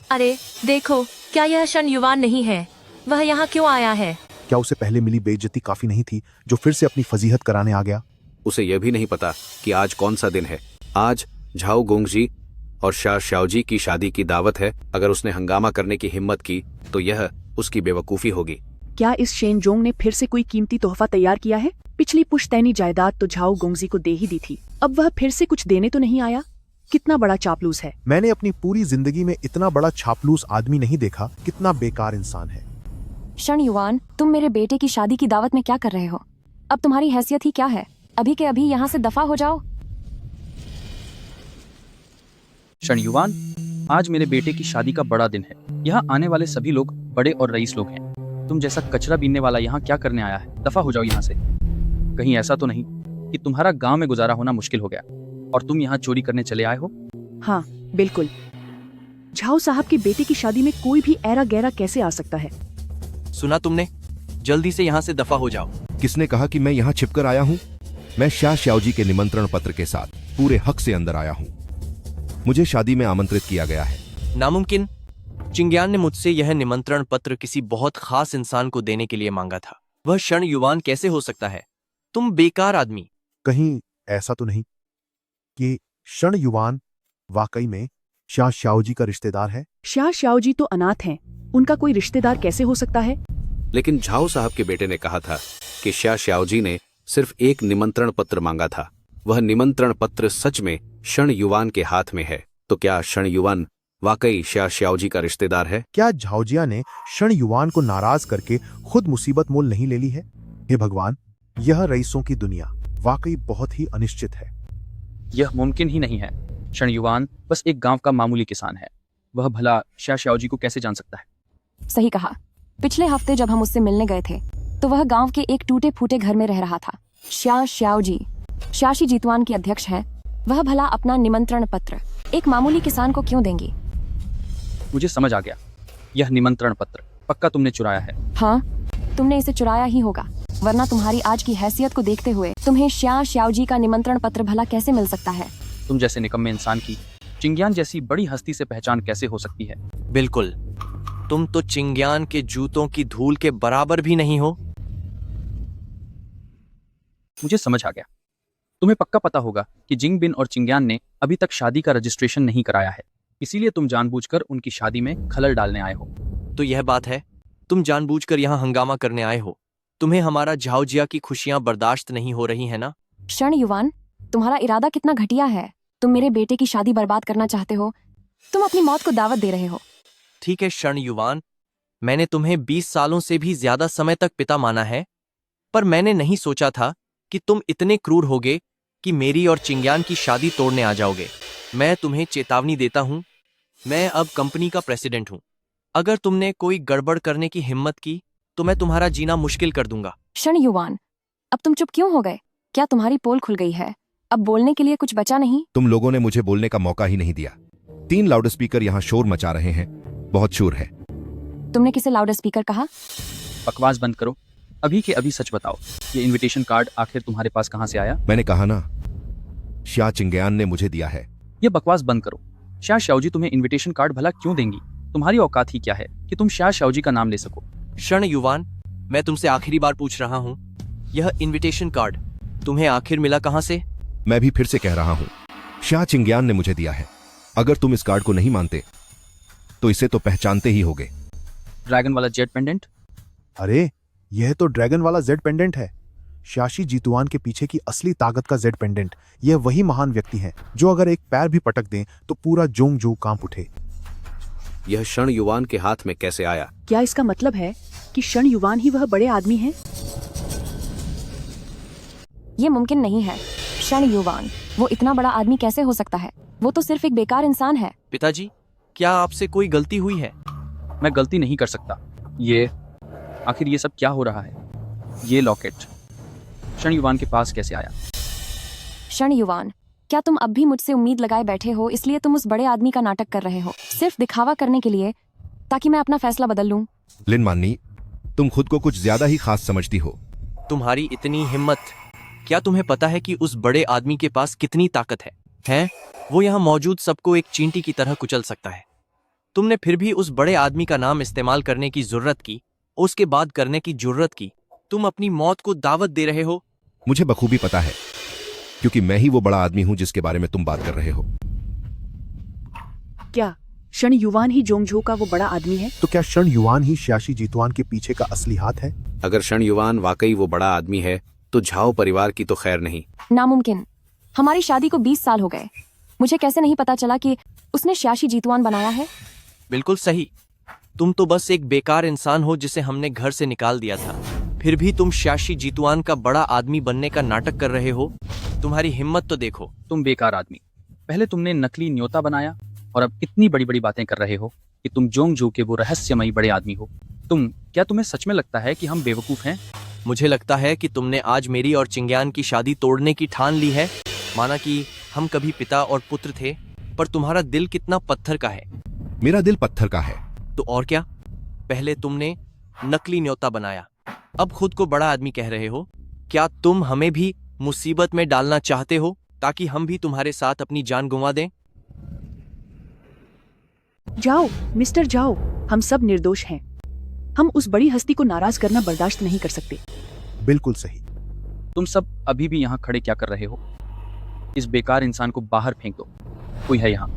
अरे देखो, क्या यह शन युवान नहीं है? वह यहाँ क्यों आया है? क्या उसे पहले मिली बेइज्जती काफी नहीं थी जो फिर से अपनी फजीहत कराने आ गया? उसे यह भी नहीं पता कि आज कौन सा दिन है। आज झाओ गोंगजी और शाह श्याओजी की शादी की दावत है। अगर उसने हंगामा करने की हिम्मत की तो यह उसकी बेवकूफी होगी। क्या इस शेनजोंग ने फिर से कोई कीमती तोहफा तैयार किया है? पिछली पुश्तैनी जायदाद तो झाओ गोंगजी को दे ही दी थी, अब वह फिर से कुछ देने तो नहीं आया? कितना बड़ा चापलूस है। मैंने अपनी पूरी जिंदगी में इतना बड़ा छापलूस आदमी नहीं देखा। कितना बेकार इंसान है। शन युआन, तुम मेरे बेटे की शादी की दावत में क्या कर रहे हो? अब तुम्हारी हैसियत ही क्या है? अभी के अभी यहाँ से दफा हो जाओ। शन युआन, आज मेरे बेटे की शादी का बड़ा दिन है। यहाँ आने वाले सभी लोग बड़े और रईस लोग हैं। तुम जैसा कचरा बीनने वाला यहाँ क्या करने आया है? दफा हो जाओ यहाँ से। कहीं ऐसा तो नहीं कि तुम्हारा गांव में गुजारा होना मुश्किल हो गया और तुम यहाँ चोरी करने चले आए हो? हाँ बिल्कुल। झाओ साहब के बेटे की शादी में कोई भी ऐरा गैरा कैसे आ सकता है? सुना तुमने? जल्दी से यहाँ से दफा हो जाओ। किसने कहा कि मैं यहाँ छिपकर आया हूँ? मैं शाह श्याओजी के निमंत्रण पत्र के साथ पूरे हक से अंदर आया हूँ। मुझे शादी में आमंत्रित किया गया है। नामुमकिन। चिंग्यान ने मुझसे यह निमंत्रण पत्र किसी बहुत खास इंसान को देने के लिए मांगा था। वह शन युआन कैसे हो सकता है? तुम बेकार आदमी। कहीं ऐसा तो नहीं कि शन युआन वाकई में शाह श्याओजी का रिश्तेदार है? शाह श्याओजी तो अनाथ हैं, उनका कोई रिश्तेदार कैसे हो सकता है? लेकिन झाओ साहब के बेटे ने कहा था कि शाह श्याओजी ने सिर्फ एक निमंत्रण पत्र मांगा था। वह निमंत्रण पत्र सच में शन युआन के हाथ में है। तो क्या शन युआन वाकई शाह श्याओजी का रिश्तेदार है? क्या झाओजिया ने शन युआन को नाराज करके खुद मुसीबत मोल नहीं ले ली है? हे भगवान, यह रईसों की दुनिया वाकई बहुत ही अनिश्चित है। यह मुमकिन ही नहीं है। शन युआन बस एक गांव का मामूली किसान है। वह भला शाह श्याओजी को कैसे जान सकता है? सही कहा। पिछले हफ्ते जब हम उससे मिलने गए थे तो वह गांव के एक टूटे फूटे घर में रह रहा था। शाह श्याओजी शाशी जीतवान के अध्यक्ष हैं। वह भला अपना निमंत्रण पत्र एक मामूली किसान को क्यों देंगी? मुझे समझ आ गया। यह निमंत्रण पत्र पक्का तुमने चुराया है। हाँ, तुमने इसे चुराया ही होगा, वरना तुम्हारी आज की हैसियत को देखते हुए तुम्हें शाह श्याओजी का निमंत्रण पत्र भला कैसे मिल सकता है? तुम जैसे निकम्मे इंसान की चिंग्यान जैसी बड़ी हस्ती से पहचान कैसे हो सकती है? बिल्कुल, तुम तो चिंग्यान के जूतों की धूल के बराबर भी नहीं हो। मुझे समझ आ गया। तुम्हें पक्का पता होगा कि जिंग बिन और चिंग्यान ने अभी तक शादी का रजिस्ट्रेशन नहीं कराया है, इसीलिए तुम जानबूझकर उनकी शादी में खलल डालने आए हो। तो यह बात है, तुम जानबूझकर यहाँ हंगामा करने आए हो। तुम्हें हमारा झाओजिया की खुशियां बर्दाश्त नहीं हो रही है ना? शन युआन, तुम्हारा इरादा कितना घटिया है। तुम मेरे बेटे की शादी बर्बाद करना चाहते हो। तुम अपनी मौत को दावत दे रहे हो। ठीक है शन युआन, मैंने तुम्हें 20 सालों से भी ज्यादा समय तक पिता माना है, पर मैंने नहीं सोचा था कि तुम इतने क्रूर होगे कि मेरी और चिंग्यान की शादी तोड़ने आ जाओगे। मैं तुम्हें चेतावनी देता हूँ, मैं अब कंपनी का प्रेसिडेंट हूँ। अगर तुमने कोई गड़बड़ करने की हिम्मत की तो मैं तुम्हारा जीना मुश्किल कर दूंगा। शन युआन, अब तुम चुप क्यों हो गए? क्या तुम्हारी पोल खुल गई है? अब बोलने के लिए कुछ बचा नहीं? तुम लोगों ने मुझे बोलने का मौका ही नहीं दिया। 3 लाउडस्पीकर यहाँ शोर मचा रहे हैं, बहुत शोर है। तुमने किसे लाउड स्पीकर कहा? बकवास बंद करो। अभी के अभी सच बताओ, ये इनविटेशन कार्ड आखिर तुम्हारे पास कहाँ से आया? मैंने कहा ना, शाह चिंग्यान ने मुझे दिया है। ये बकवास बंद करो। शाह श्याओजी तुम्हें इनविटेशन कार्ड भला क्यों देंगी? तुम्हारी औकात ही क्या है कि तुम शाह श्याओजी का नाम ले सको? शन युआन, मैं तुमसे आखिरी बार पूछ रहा हूँ, यह इनविटेशन कार्ड तुम्हें आखिर मिला कहाँ से? मैं भी फिर से कह रहा हूँ, शाह चिंग्यान ने मुझे दिया है। अगर तुम इस कार्ड को नहीं मानते तो इसे तो पहचानते ही होगे। ड्रैगन वाला जेड पेंडेंट? अरे, यह तो ड्रैगन वाला जेड पेंडेंट है। शाशी जीतवान के पीछे की असली ताकत का जेड पेंडेंट। यह वही महान व्यक्ति हैं जो अगर एक पैर भी पटक दें तो पूरा जोंगजू कांप उठे। यह शन युआन के हाथ में कैसे आया? क्या इसका मतलब है कि शन युआन ही वह बड़े आदमी हैं? ये मुमकिन नहीं है। शन युआन वो इतना बड़ा आदमी कैसे हो सकता है? वो तो सिर्फ एक बेकार इंसान है। पिताजी, क्या आपसे कोई गलती हुई है? मैं गलती नहीं कर सकता। ये आखिर ये सब क्या हो रहा है? ये लॉकेट शन युआन के पास कैसे आया? शन युआन, क्या तुम अब भी मुझसे उम्मीद लगाए बैठे हो, इसलिए तुम उस बड़े आदमी का नाटक कर रहे हो सिर्फ दिखावा करने के लिए, ताकि मैं अपना फैसला बदल लूं? लिन मान्नी, तुम खुद को कुछ ज्यादा ही खास समझती हो। तुम्हारी इतनी हिम्मत! क्या तुम्हें पता है कि उस बड़े आदमी के पास कितनी ताकत है? हैं? वो यहाँ मौजूद सबको एक चींटी की तरह कुचल सकता है। तुमने फिर भी उस बड़े आदमी का नाम इस्तेमाल करने की जरूरत की उसके बाद करने की जुर्रत की? तुम अपनी मौत को दावत दे रहे हो। मुझे बखूबी पता है, क्योंकि मैं ही वो बड़ा आदमी हूं जिसके बारे में तुम बात कर रहे हो। क्या शन युवान ही जोंगझो का वो बड़ा आदमी है? तो क्या शन युवान ही श्याशी जीतवान के पीछे का असली हाथ है? अगर शण युवान वाकई वो बड़ा आदमी है तो झाओ परिवार की तो खैर नहीं। नामुमकिन। हमारी शादी को 20 साल हो गए। मुझे कैसे नहीं पता चला कि उसने श्याशी जीतवान बनाया है? बिल्कुल सही। तुम तो बस एक बेकार इंसान हो जिसे हमने घर से निकाल दिया था। फिर भी तुम श्याशी जीतवान का बड़ा आदमी बनने का नाटक कर रहे हो। तुम्हारी हिम्मत तो देखो। तुम बेकार आदमी, पहले तुमने नकली न्योता बनाया और अब इतनी बड़ी बड़ी बातें कर रहे हो कि तुम जोंगजू के वो रहस्यमयी बड़े आदमी हो। तुम्हें सच में लगता है कि हम बेवकूफ हैं? मुझे लगता है कि तुमने आज मेरी और चिंग्यान की शादी तोड़ने की ठान ली है। माना कि हम कभी पिता और पुत्र थे, पर तुम्हारा दिल कितना पत्थर का है। मेरा दिल पत्थर का है। तो और क्या? पहले तुमने नकली न्योता बनाया, अब खुद को बड़ा आदमी कह रहे हो। क्या तुम हमें भी मुसीबत में डालना चाहते हो ताकि हम भी तुम्हारे साथ अपनी जान गुंवा दें? जाओ मिस्टर जाओ, हम सब निर्दोष हैं। हम उस बड़ी हस्ती को नाराज करना बर्दाश्त नहीं कर सकते। बिल्कुल सही। तुम सब अभी भी यहाँ खड़े क्या कर रहे हो? इस बेकार इंसान को बाहर फेंक दो। कोई है यहाँ?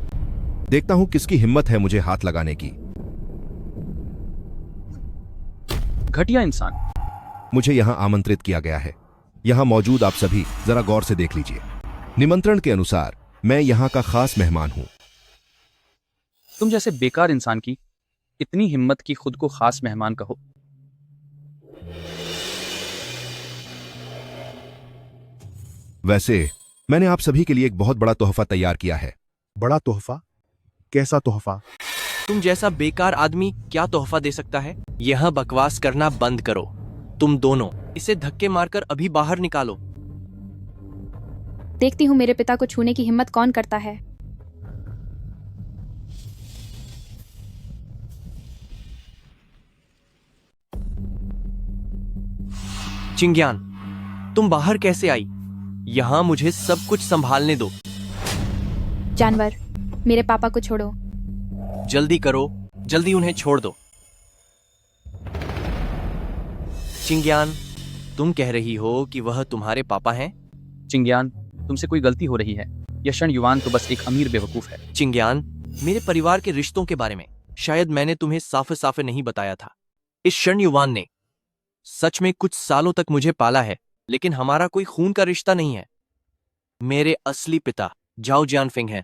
देखता हूं किसकी हिम्मत है मुझे हाथ लगाने की। घटिया इंसान। मुझे यहाँ आमंत्रित किया गया है। यहाँ मौजूद आप सभी जरा गौर से देख लीजिए। निमंत्रण के अनुसार मैं यहाँ का खास मेहमान हूँ। तुम जैसे बेकार इंसान की इतनी हिम्मत की खुद को खास मेहमान कहो। वैसे मैंने आप सभी के लिए एक बहुत बड़ा तोहफा तैयार किया है। बड़ा तोहफा? कैसा तोहफा? तुम जैसा बेकार आदमी क्या तोहफा दे सकता है? यह बकवास करना बंद करो। तुम दोनों इसे धक्के मारकर अभी बाहर निकालो। देखती हूँ मेरे पिता को छूने की हिम्मत कौन करता है। चिंग्यान, तुम बाहर कैसे आई? यहाँ मुझे सब कुछ संभालने दो। जानवर, मेरे पापा को छोड़ो। जल्दी करो, जल्दी उन्हें छोड़ दो। चिंग्यान, तुम कह रही हो कि वह तुम्हारे पापा हैं? चिंग्यान, तुमसे कोई गलती हो रही है। यह शण युवान तो बस एक अमीर बेवकूफ है। चिंग्यान, मेरे परिवार के रिश्तों के बारे में शायद मैंने तुम्हें साफ साफ नहीं बताया था। इस शण युवान ने सच में कुछ सालों तक मुझे पाला है, लेकिन हमारा कोई खून का रिश्ता नहीं है। मेरे असली पिता जाओ जियानफिंग हैं।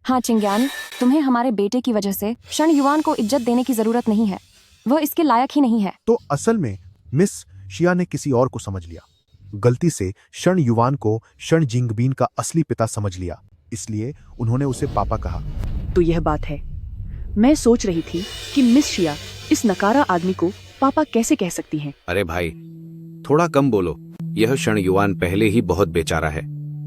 हाँ चिंग्यान, तुम्हें हमारे बेटे की वजह से शण युवान को इज्जत देने की जरूरत नहीं है। वह इसके लायक ही नहीं है। तो असल में मिस शिया ने किसी और को समझ लिया। गलती से शण युवान को शण जिंगबीन का असली पिता समझ लिया, इसलिए उन्होंने उसे पापा कहा। तो यह बात है। मैं सोच रही थी कि मिस शिया इस नकारा आदमी को पापा कैसे कह सकती हैं। अरे भाई, थोड़ा कम बोलो। यह शण युवान पहले ही बहुत बेचारा है।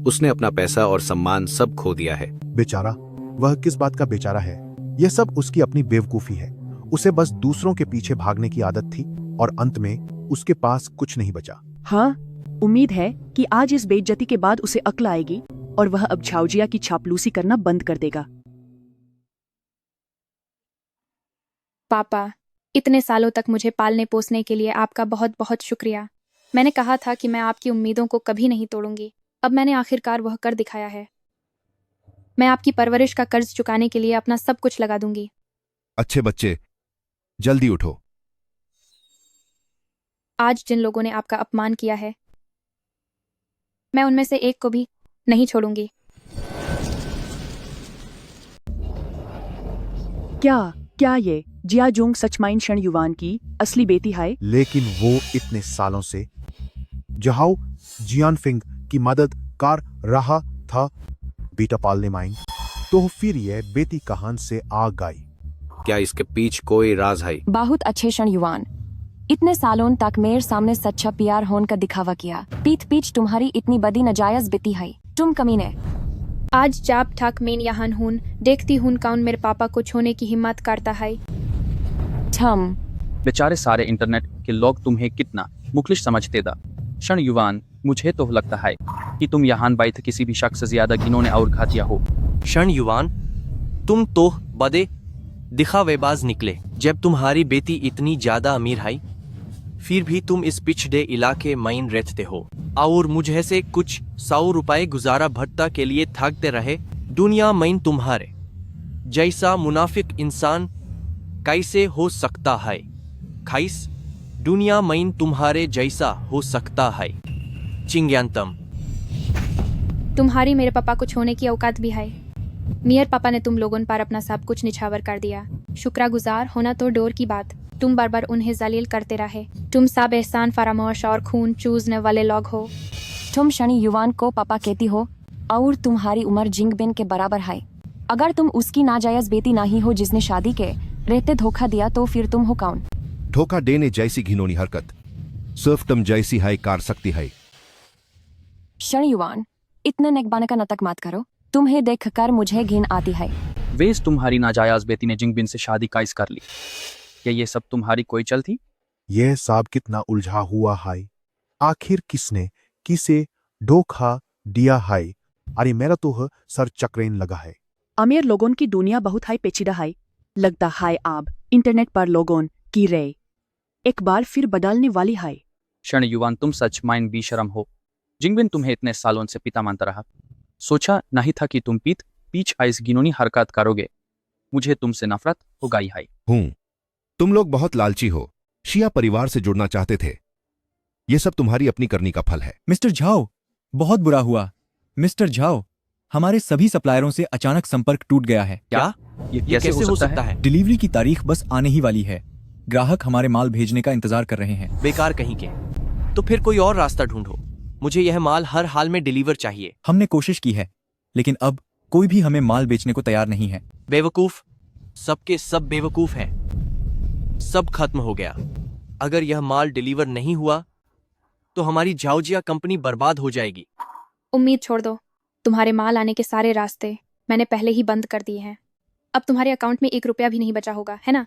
उसने अपना पैसा और सम्मान सब खो दिया है। बेचारा? वह किस बात का बेचारा है? यह सब उसकी अपनी बेवकूफी है। उसे बस दूसरों के पीछे भागने की आदत थी और अंत में उसके पास कुछ नहीं बचा। हाँ, उम्मीद है कि आज इस बेइज्जती के बाद उसे अक्ल आएगी और वह अब झाओजिया की चापलूसी करना बंद कर देगा। पापा, इतने सालों तक मुझे पालने पोसने के लिए आपका बहुत बहुत शुक्रिया। मैंने कहा था कि मैं आपकी उम्मीदों को कभी नहीं तोड़ूंगी। अब मैंने आखिरकार वह कर दिखाया है। मैं आपकी परवरिश का कर्ज चुकाने के लिए अपना सब कुछ लगा दूंगी। अच्छे बच्चे, जल्दी उठो। आज जिन लोगों ने आपका अपमान किया है, मैं उनमें से एक को भी नहीं छोड़ूंगी। क्या ये जियाजोंग सचमाइन शण युवान की असली बेटी है? लेकिन वो इतने सालों से जहाओ जियानफिंग की मदद कर रहा था बेटा पालने माइन, तो फिर ये बेटी कहां से आ गई? क्या इसके पीछे कोई राज है? बहुत अच्छे शण युवान, इतने सालों तक मेरे सामने सच्चा प्यार होने का दिखावा किया। पीठ पीछ तुम्हारी इतनी बदी नजायज बीती है। तुम कमीने। आज जाप ठाक मेन यहान हून, देखती हून कौन मेरे पापा को छोने की हिम्मत करता है। थम बेचारे सारे इंटरनेट के लोग तुम्हें कितना मुखलिश समझते दा। शण युवान, मुझे तो लगता है कि तुम यहाँ बाइथ किसी भी शख्स से ज्यादा घिनौने और घातिया हो। शण युवान, तुम तो बदे दिखावेबाज निकले। जब तुम्हारी बेटी इतनी ज्यादा अमीर है फिर भी तुम इस पिछड़े इलाके में रहते हो और मुझे से कुछ 100 रुपए गुजारा भत्ता के लिए थकते रहे। दुनिया में तुम्हारे जैसा मुनाफिक इंसान कैसे हो सकता है? खैस दुनिया में तुम्हारे जैसा हो सकता है। चिंग्यानतम, तुम्हारी मेरे पापा को छोड़ने की औकात भी है। मियर पापा ने तुम लोगों पर अपना सब कुछ निछावर कर दिया। शुक्रगुजार होना तो डोर की बात, तुम बार बार उन्हें जलील करते रहे। तुम सब एहसान फरामोश और खून चूसने वाले लोग हो। तुम शनि युवान को पापा कहती हो और तुम्हारी उम्र जिंगबिन के बराबर है। अगर तुम उसकी नाजायज बेटी नहीं हो जिसने शादी के रहते धोखा दिया, तो फिर तुम हो कौन? धोखा देने जैसी घिनौनी हरकत सिर्फ तुम जैसी है कर सकती है। शनि युवान, इतने नेकबाने का नाटक मत करो। तुम्हें देखकर मुझे घिन आती है। वेज तुम्हारी नाजायज बेटी ने जिंगबिन से शादी काइस कर ली। क्या ये सब तुम्हारी कोई चल थी? यह सब कितना उलझा हुआ है। आखिर किसने किसे धोखा दिया है? अरे मेरा तो सर चक्रेन लगा है। अमीर लोगों की दुनिया बहुत हाई पेचीदा है। लगता है आप इंटरनेट पर लोगों की राय एक बार फिर बदलने वाली है। क्षण युवान, तुम सच माइन बेशरम हो। जिंगबिन तुम्हें इतने सालों से पिता मानता रहा। सोचा नहीं था कि तुम पीछ आइस गिनोनी हरकत करोगे। मुझे तुमसे नफरत हो गई है। तुम लोग बहुत लालची हो, शिया परिवार से जुड़ना चाहते थे। ये सब तुम्हारी अपनी करनी का फल है। मिस्टर झाओ, बहुत बुरा हुआ। मिस्टर झाओ, हमारे सभी सप्लायरों से अचानक संपर्क टूट गया है। क्या? ये कैसे हो सकता है? डिलीवरी की तारीख बस आने ही वाली है। ग्राहक हमारे माल भेजने का इंतजार कर रहे हैं। बेकार कहीं के। तो फिर कोई और रास्ता ढूंढो। मुझे यह माल हर हाल में डिलीवर चाहिए। हमने कोशिश की है, लेकिन अब कोई भी हमें माल बेचने को तैयार नहीं है। बेवकूफ, सबके सब बेवकूफ हैं। सब खत्म हो गया। अगर यह माल डिलीवर नहीं हुआ तो हमारी जाओजिया कंपनी बर्बाद हो जाएगी। उम्मीद छोड़ दो। तुम्हारे माल आने के सारे रास्ते मैंने पहले ही बंद कर दिए हैं। अब तुम्हारे अकाउंट में 1 रुपया भी नहीं बचा होगा, है ना?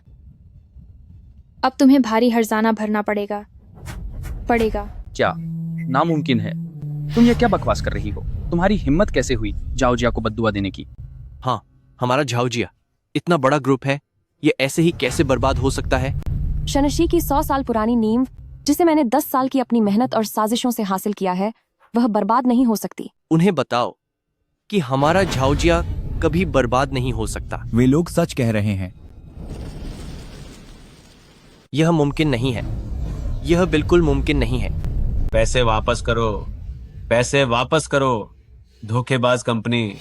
अब तुम्हें भारी हर्जाना भरना पड़ेगा। क्या नामुमकिन है? तुम ये क्या बकवास कर रही हो? तुम्हारी हिम्मत कैसे हुई जाओजिया को बद्दुआ देने की? हाँ, हमारा जाओजिया इतना बड़ा ग्रुप है, ये ऐसे ही कैसे बर्बाद हो सकता है? शनशी की 100 साल पुरानी नींव, जिसे मैंने 10 साल की अपनी मेहनत और साजिशों से हासिल किया है, वह बर्बाद नहीं हो सकती। उन्हें बताओ कि हमारा जाओजिया कभी बर्बाद नहीं हो सकता। वे लोग सच कह रहे हैं। यह मुमकिन नहीं है। यह बिल्कुल मुमकिन नहीं है। पैसे वापस करो, पैसे वापस करो। धोखेबाज कंपनी,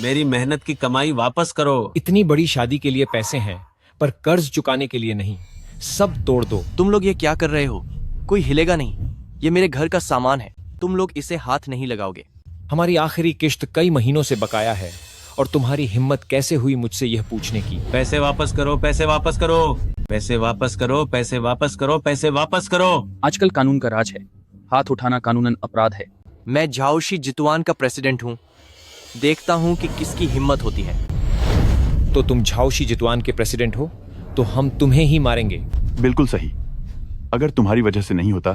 मेरी मेहनत की कमाई वापस करो। इतनी बड़ी शादी के लिए पैसे हैं, पर कर्ज चुकाने के लिए नहीं। सब तोड़ दो। तुम लोग ये क्या कर रहे हो? कोई हिलेगा नहीं। ये मेरे घर का सामान है। तुम लोग इसे हाथ नहीं लगाओगे। हमारी आखिरी किश्त कई महीनों से बकाया है और तुम्हारी हिम्मत कैसे हुई मुझसे यह पूछने की? पैसे वापस करो, पैसे वापस करो, पैसे वापस करो, पैसे वापस करो, पैसे वापस करो। आजकल कानून का राज है। हाथ उठाना कानूनन अपराध है। मैं झाओशी जितवान का प्रेसिडेंट हूँ। देखता हूँ कि किसकी हिम्मत होती है। तो तुम झाओशी जितवान के प्रेसिडेंट हो, तो हम तुम्हें ही मारेंगे। बिल्कुल सही। अगर तुम्हारी वजह से नहीं होता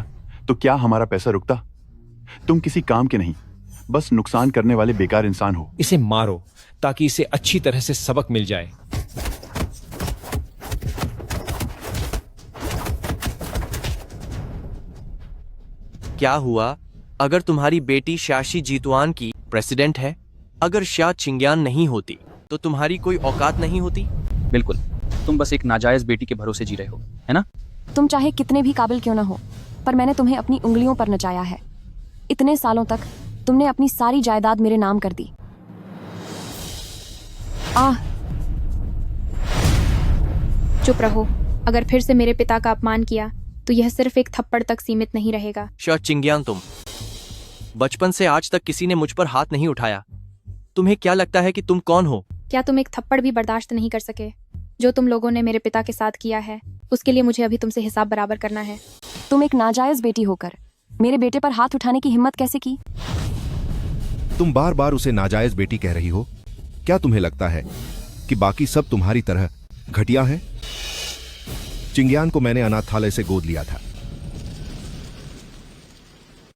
तो क्या हमारा पैसा रुकता? तुम किसी काम के नहीं, बस नुकसान करने वाले बेकार इंसान हो। इसे मारो ताकि इसे अच्छी तरह से सबक मिल जाए। क्या हुआ अगर तुम्हारी बेटी शाशी जीतवान की प्रेसिडेंट है? अगर शाह चिंग्यान नहीं होती तो तुम्हारी कोई औकात नहीं होती। बिल्कुल, तुम बस एक नाजायज बेटी के भरोसे जी रहे हो, है ना? तुम चाहे कितने भी काबिल क्यों ना हो, पर मैंने तुम्हें अपनी उंगलियों पर नचाया है। इतने सालों तक तुमने अपनी सारी जायदाद मेरे नाम कर दी। चुप रहो। अगर फिर से मेरे पिता का अपमान किया तो यह सिर्फ एक थप्पड़ तक सीमित नहीं रहेगा। शाह चिंग्यान, तुम बचपन से आज तक किसी ने मुझ पर हाथ नहीं उठाया। तुम्हें क्या लगता है कि तुम कौन हो? क्या तुम एक थप्पड़ भी बर्दाश्त नहीं कर सके? जो तुम लोगों ने मेरे पिता के साथ किया है, उसके लिए मुझे अभी तुमसे हिसाब बराबर करना है। तुम एक नाजायज बेटी होकर मेरे बेटे पर हाथ उठाने की हिम्मत कैसे की? तुम बार बार उसे नाजायज बेटी कह रही हो। क्या तुम्हें लगता है कि बाकी सब तुम्हारी तरह घटिया हैं? चिंग्यान को मैंने अनाथालय से गोद लिया था।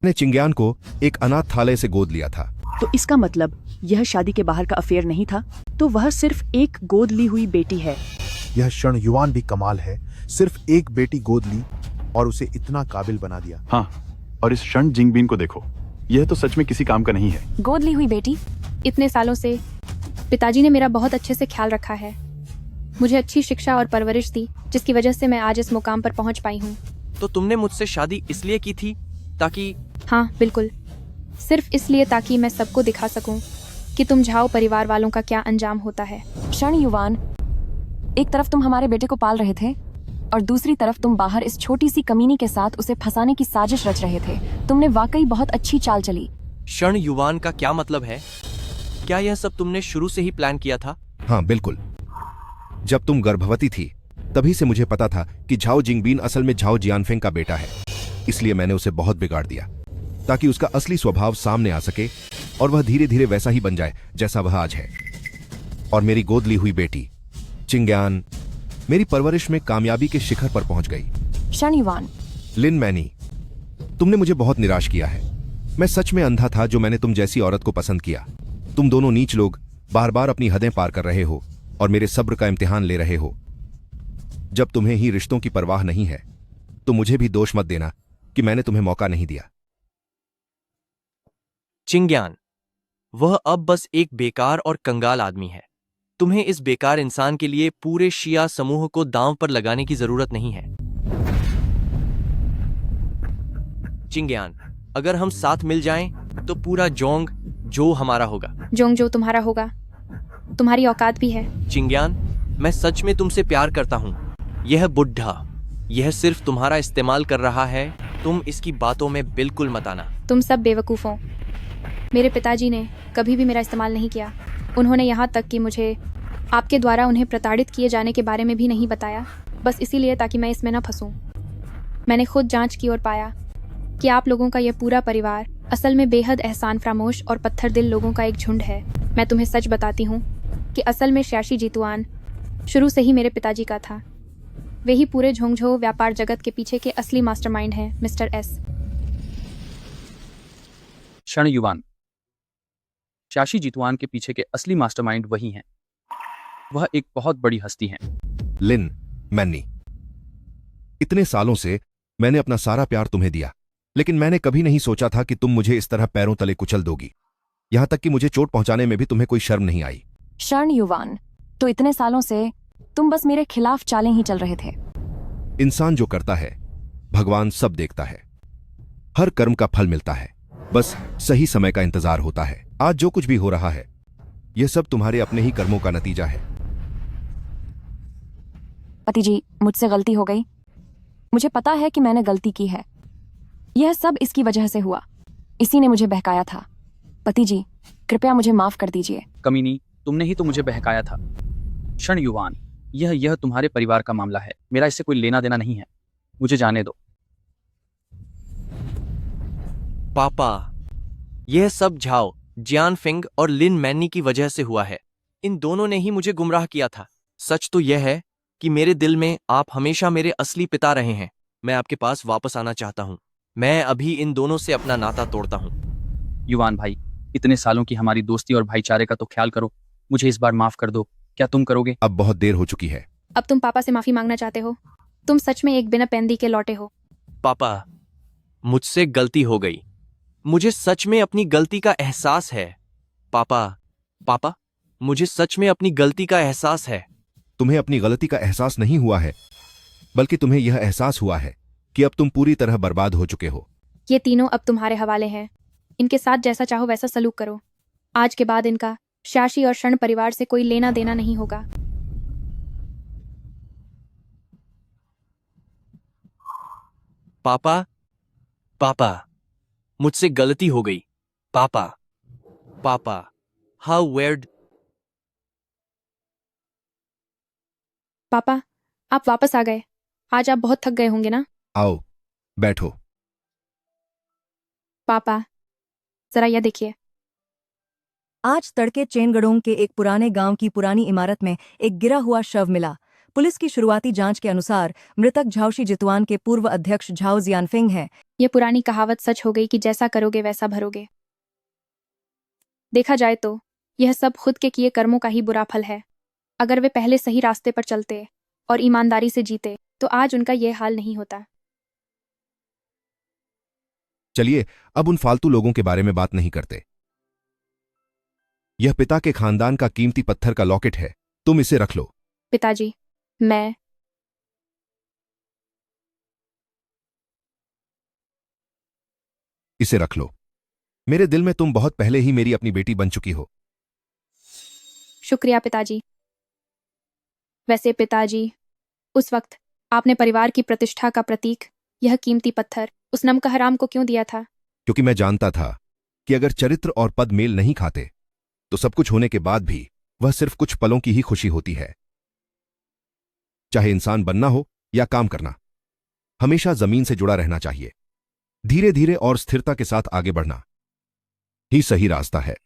मैंने चिंग्यान को एक अनाथालय से गोद लिया था। तो इसका मतलब यह शादी के बाहर का अफेयर नहीं था, तो वह सिर्फ एक गोद ली हुई बेटी है। यह क्षण युवान भी कमाल है। सिर्फ एक बेटी गोद ली और उसे इतना काबिल बना दिया। हाँ, और इस शन जिंगबिन को देखो, यह तो सच में किसी काम का नहीं है। गोद ली हुई बेटी। इतने सालों से पिताजी ने मेरा बहुत अच्छे से ख्याल रखा है, मुझे अच्छी शिक्षा और परवरिश दी, जिसकी वजह से मैं आज इस मुकाम पर पहुंच पाई हूँ। तो तुमने मुझसे शादी इसलिए की थी ताकि? हाँ बिल्कुल, सिर्फ इसलिए ताकि मैं सबको दिखा सकूं कि तुम झाओ परिवार वालों का क्या अंजाम होता है। क्षण युवान, एक तरफ तुम हमारे बेटे को पाल रहे थे और दूसरी तरफ तुम बाहर इस छोटी सी कमीनी के साथ उसे फंसाने की साजिश रच रहे थे। तुमने वाकई बहुत अच्छी चाल चली। क्षण युवान का क्या मतलब है? क्या यह सब तुमने शुरू से ही प्लान किया था? हाँ बिल्कुल। जब तुम गर्भवती थी तभी से मुझे पता था कि झाओ जिंगबिन असल में झाओ जियानफेंग का बेटा है, इसलिए मैंने उसे बहुत बिगाड़ दिया ताकि उसका असली स्वभाव सामने आ सके और वह धीरे धीरे वैसा ही बन जाए जैसा वह आज है। और मेरी गोद ली हुई बेटी चिंग्यान मेरी परवरिश में कामयाबी के शिखर पर पहुंच गई। क्षण युवान। लिन मैनी, तुमने मुझे बहुत निराश किया है। मैं सच में अंधा था जो मैंने तुम जैसी औरत को पसंद किया। तुम दोनों नीच लोग बार बार अपनी हदें पार कर रहे हो और मेरे सब्र का इम्तिहान ले रहे हो। जब तुम्हें ही रिश्तों की परवाह नहीं है तो मुझे भी दोष मत देना कि मैंने तुम्हें मौका नहीं दिया। चिंग्यान, वह अब बस एक बेकार और कंगाल आदमी है। तुम्हें इस बेकार इंसान के लिए पूरे शिया समूह को दांव पर लगाने की जरूरत नहीं है। चिंग्यान, अगर हम साथ मिल जाएं तो पूरा जोंग जो हमारा होगा। जोंग जो तुम्हारा होगा? तुम्हारी औकात भी है। चिंग्यान, मैं सच में तुमसे प्यार करता हूँ। यह बुढ़ा, यह सिर्फ तुम्हारा इस्तेमाल कर रहा है। तुम इसकी बातों में बिल्कुल मत आना। तुम सब बेवकूफ हो। मेरे पिताजी ने कभी भी मेरा इस्तेमाल नहीं किया। उन्होंने यहाँ तक कि मुझे आपके द्वारा उन्हें प्रताड़ित किए जाने के बारे में भी नहीं बताया, बस इसीलिए ताकि मैं इसमें न फंसूं। मैंने खुद जांच की और पाया कि आप लोगों का यह पूरा परिवार असल में बेहद एहसान फरामोश और पत्थर दिल लोगों का एक झुंड है। मैं तुम्हें सच बताती हूँ कि असल में श्याशी जीतुआन शुरू से ही मेरे पिताजी का था। वे ही पूरे झोंगझो व्यापार जगत के पीछे के असली मास्टरमाइंड हैं, मिस्टर एस। क्षण युवान, शाशी जीतुआन के पीछे के असली मास्टरमाइंड वही हैं। वह एक बहुत बड़ी हस्ती हैं। लिन मैनी, इतने सालों से मैंने अपना सारा प्यार तुम्हें दिया, लेकिन मैंने कभी नहीं सोचा था कि तुम मुझे इस तरह पैरों तले कुचल दोगी। यहां तक कि मुझे चोट पहुंचाने में भी तुम्हें कोई शर्म नहीं आई। क्षण युवान, तो इतने सालों से तुम बस मेरे खिलाफ चालें ही चल रहे थे। इंसान जो करता है भगवान सब देखता है। हर कर्म का फल मिलता है, बस सही समय का इंतजार होता है। आज जो कुछ भी हो रहा है यह सब तुम्हारे अपने ही कर्मों का नतीजा है। पति जी, मुझसे गलती हो गई। मुझे पता है कि मैंने गलती की है। यह सब इसकी वजह से हुआ। इसी ने मुझे बहकाया था। पति जी, कृपया मुझे माफ कर दीजिए। कमीनी, तुमने ही तो मुझे बहकाया था। क्षण युवान, यह तुम्हारे परिवार का मामला है। मेरा इससे कोई लेना देना नहीं है। मुझे जाने दो। पापा, यह सब झाओ जियानफिंग और लिन मैनी की वजह से हुआ है। इन दोनों ने ही मुझे गुमराह किया था। सच तो यह है कि मेरे दिल में आप हमेशा मेरे असली पिता रहे हैं। मैं आपके पास वापस आना चाहता हूँ। मैं अभी इन दोनों से अपना नाता तोड़ता हूँ। युवान भाई, इतने सालों की हमारी दोस्ती और भाईचारे का तो ख्याल करो। मुझे इस बार माफ कर दो। क्या तुम करोगे? अब बहुत देर हो चुकी है। अब तुम पापा से माफी मांगना चाहते हो? तुम सच में एक बिना पैंदी के लौटे हो। पापा, मुझसे गलती हो गई। मुझे सच में अपनी गलती का एहसास है। पापा, मुझे सच में अपनी गलती का एहसास है। तुम्हें अपनी गलती का एहसास नहीं हुआ है, बल्कि तुम्हें यह एहसास हुआ है कि अब तुम पूरी तरह बर्बाद हो चुके हो। ये तीनों अब तुम्हारे हवाले हैं। इनके साथ जैसा चाहो वैसा सलूक करो। आज के बाद इनका शाशी और शरण परिवार से कोई लेना देना नहीं होगा। पापा, मुझसे गलती हो गई। पापा, हाउ वेयर्ड। पापा, आप वापस आ गए। आज आप बहुत थक गए होंगे ना? आओ बैठो। पापा, जरा यह देखिए। आज तड़के चेनगडोंग के एक पुराने गांव की पुरानी इमारत में एक गिरा हुआ शव मिला। पुलिस की शुरुआती जांच के अनुसार मृतक झाओशी जितुआन के पूर्व अध्यक्ष झाओ जियानफिंग हैं। ये पुरानी कहावत सच हो गई कि जैसा करोगे वैसा भरोगे। देखा जाए तो यह सब खुद के किए कर्मों का ही बुरा फल है। अगर वे पहले सही रास्ते पर चलते और ईमानदारी से जीते तो आज उनका यह हाल नहीं होता। चलिए अब उन फालतू लोगों के बारे में बात नहीं करते। यह पिता के खानदान का कीमती पत्थर का लॉकेट है, तुम इसे रख लो। पिताजी, मैं इसे रख लो। मेरे दिल में तुम बहुत पहले ही मेरी अपनी बेटी बन चुकी हो। शुक्रिया पिताजी। वैसे पिताजी, उस वक्त आपने परिवार की प्रतिष्ठा का प्रतीक यह कीमती पत्थर उस नमक हराम को क्यों दिया था? क्योंकि मैं जानता था कि अगर चरित्र और पद मेल नहीं खाते तो सब कुछ होने के बाद भी वह सिर्फ कुछ पलों की ही खुशी होती है। चाहे इंसान बनना हो या काम करना, हमेशा जमीन से जुड़ा रहना चाहिए। धीरे धीरे और स्थिरता के साथ आगे बढ़ना ही सही रास्ता है।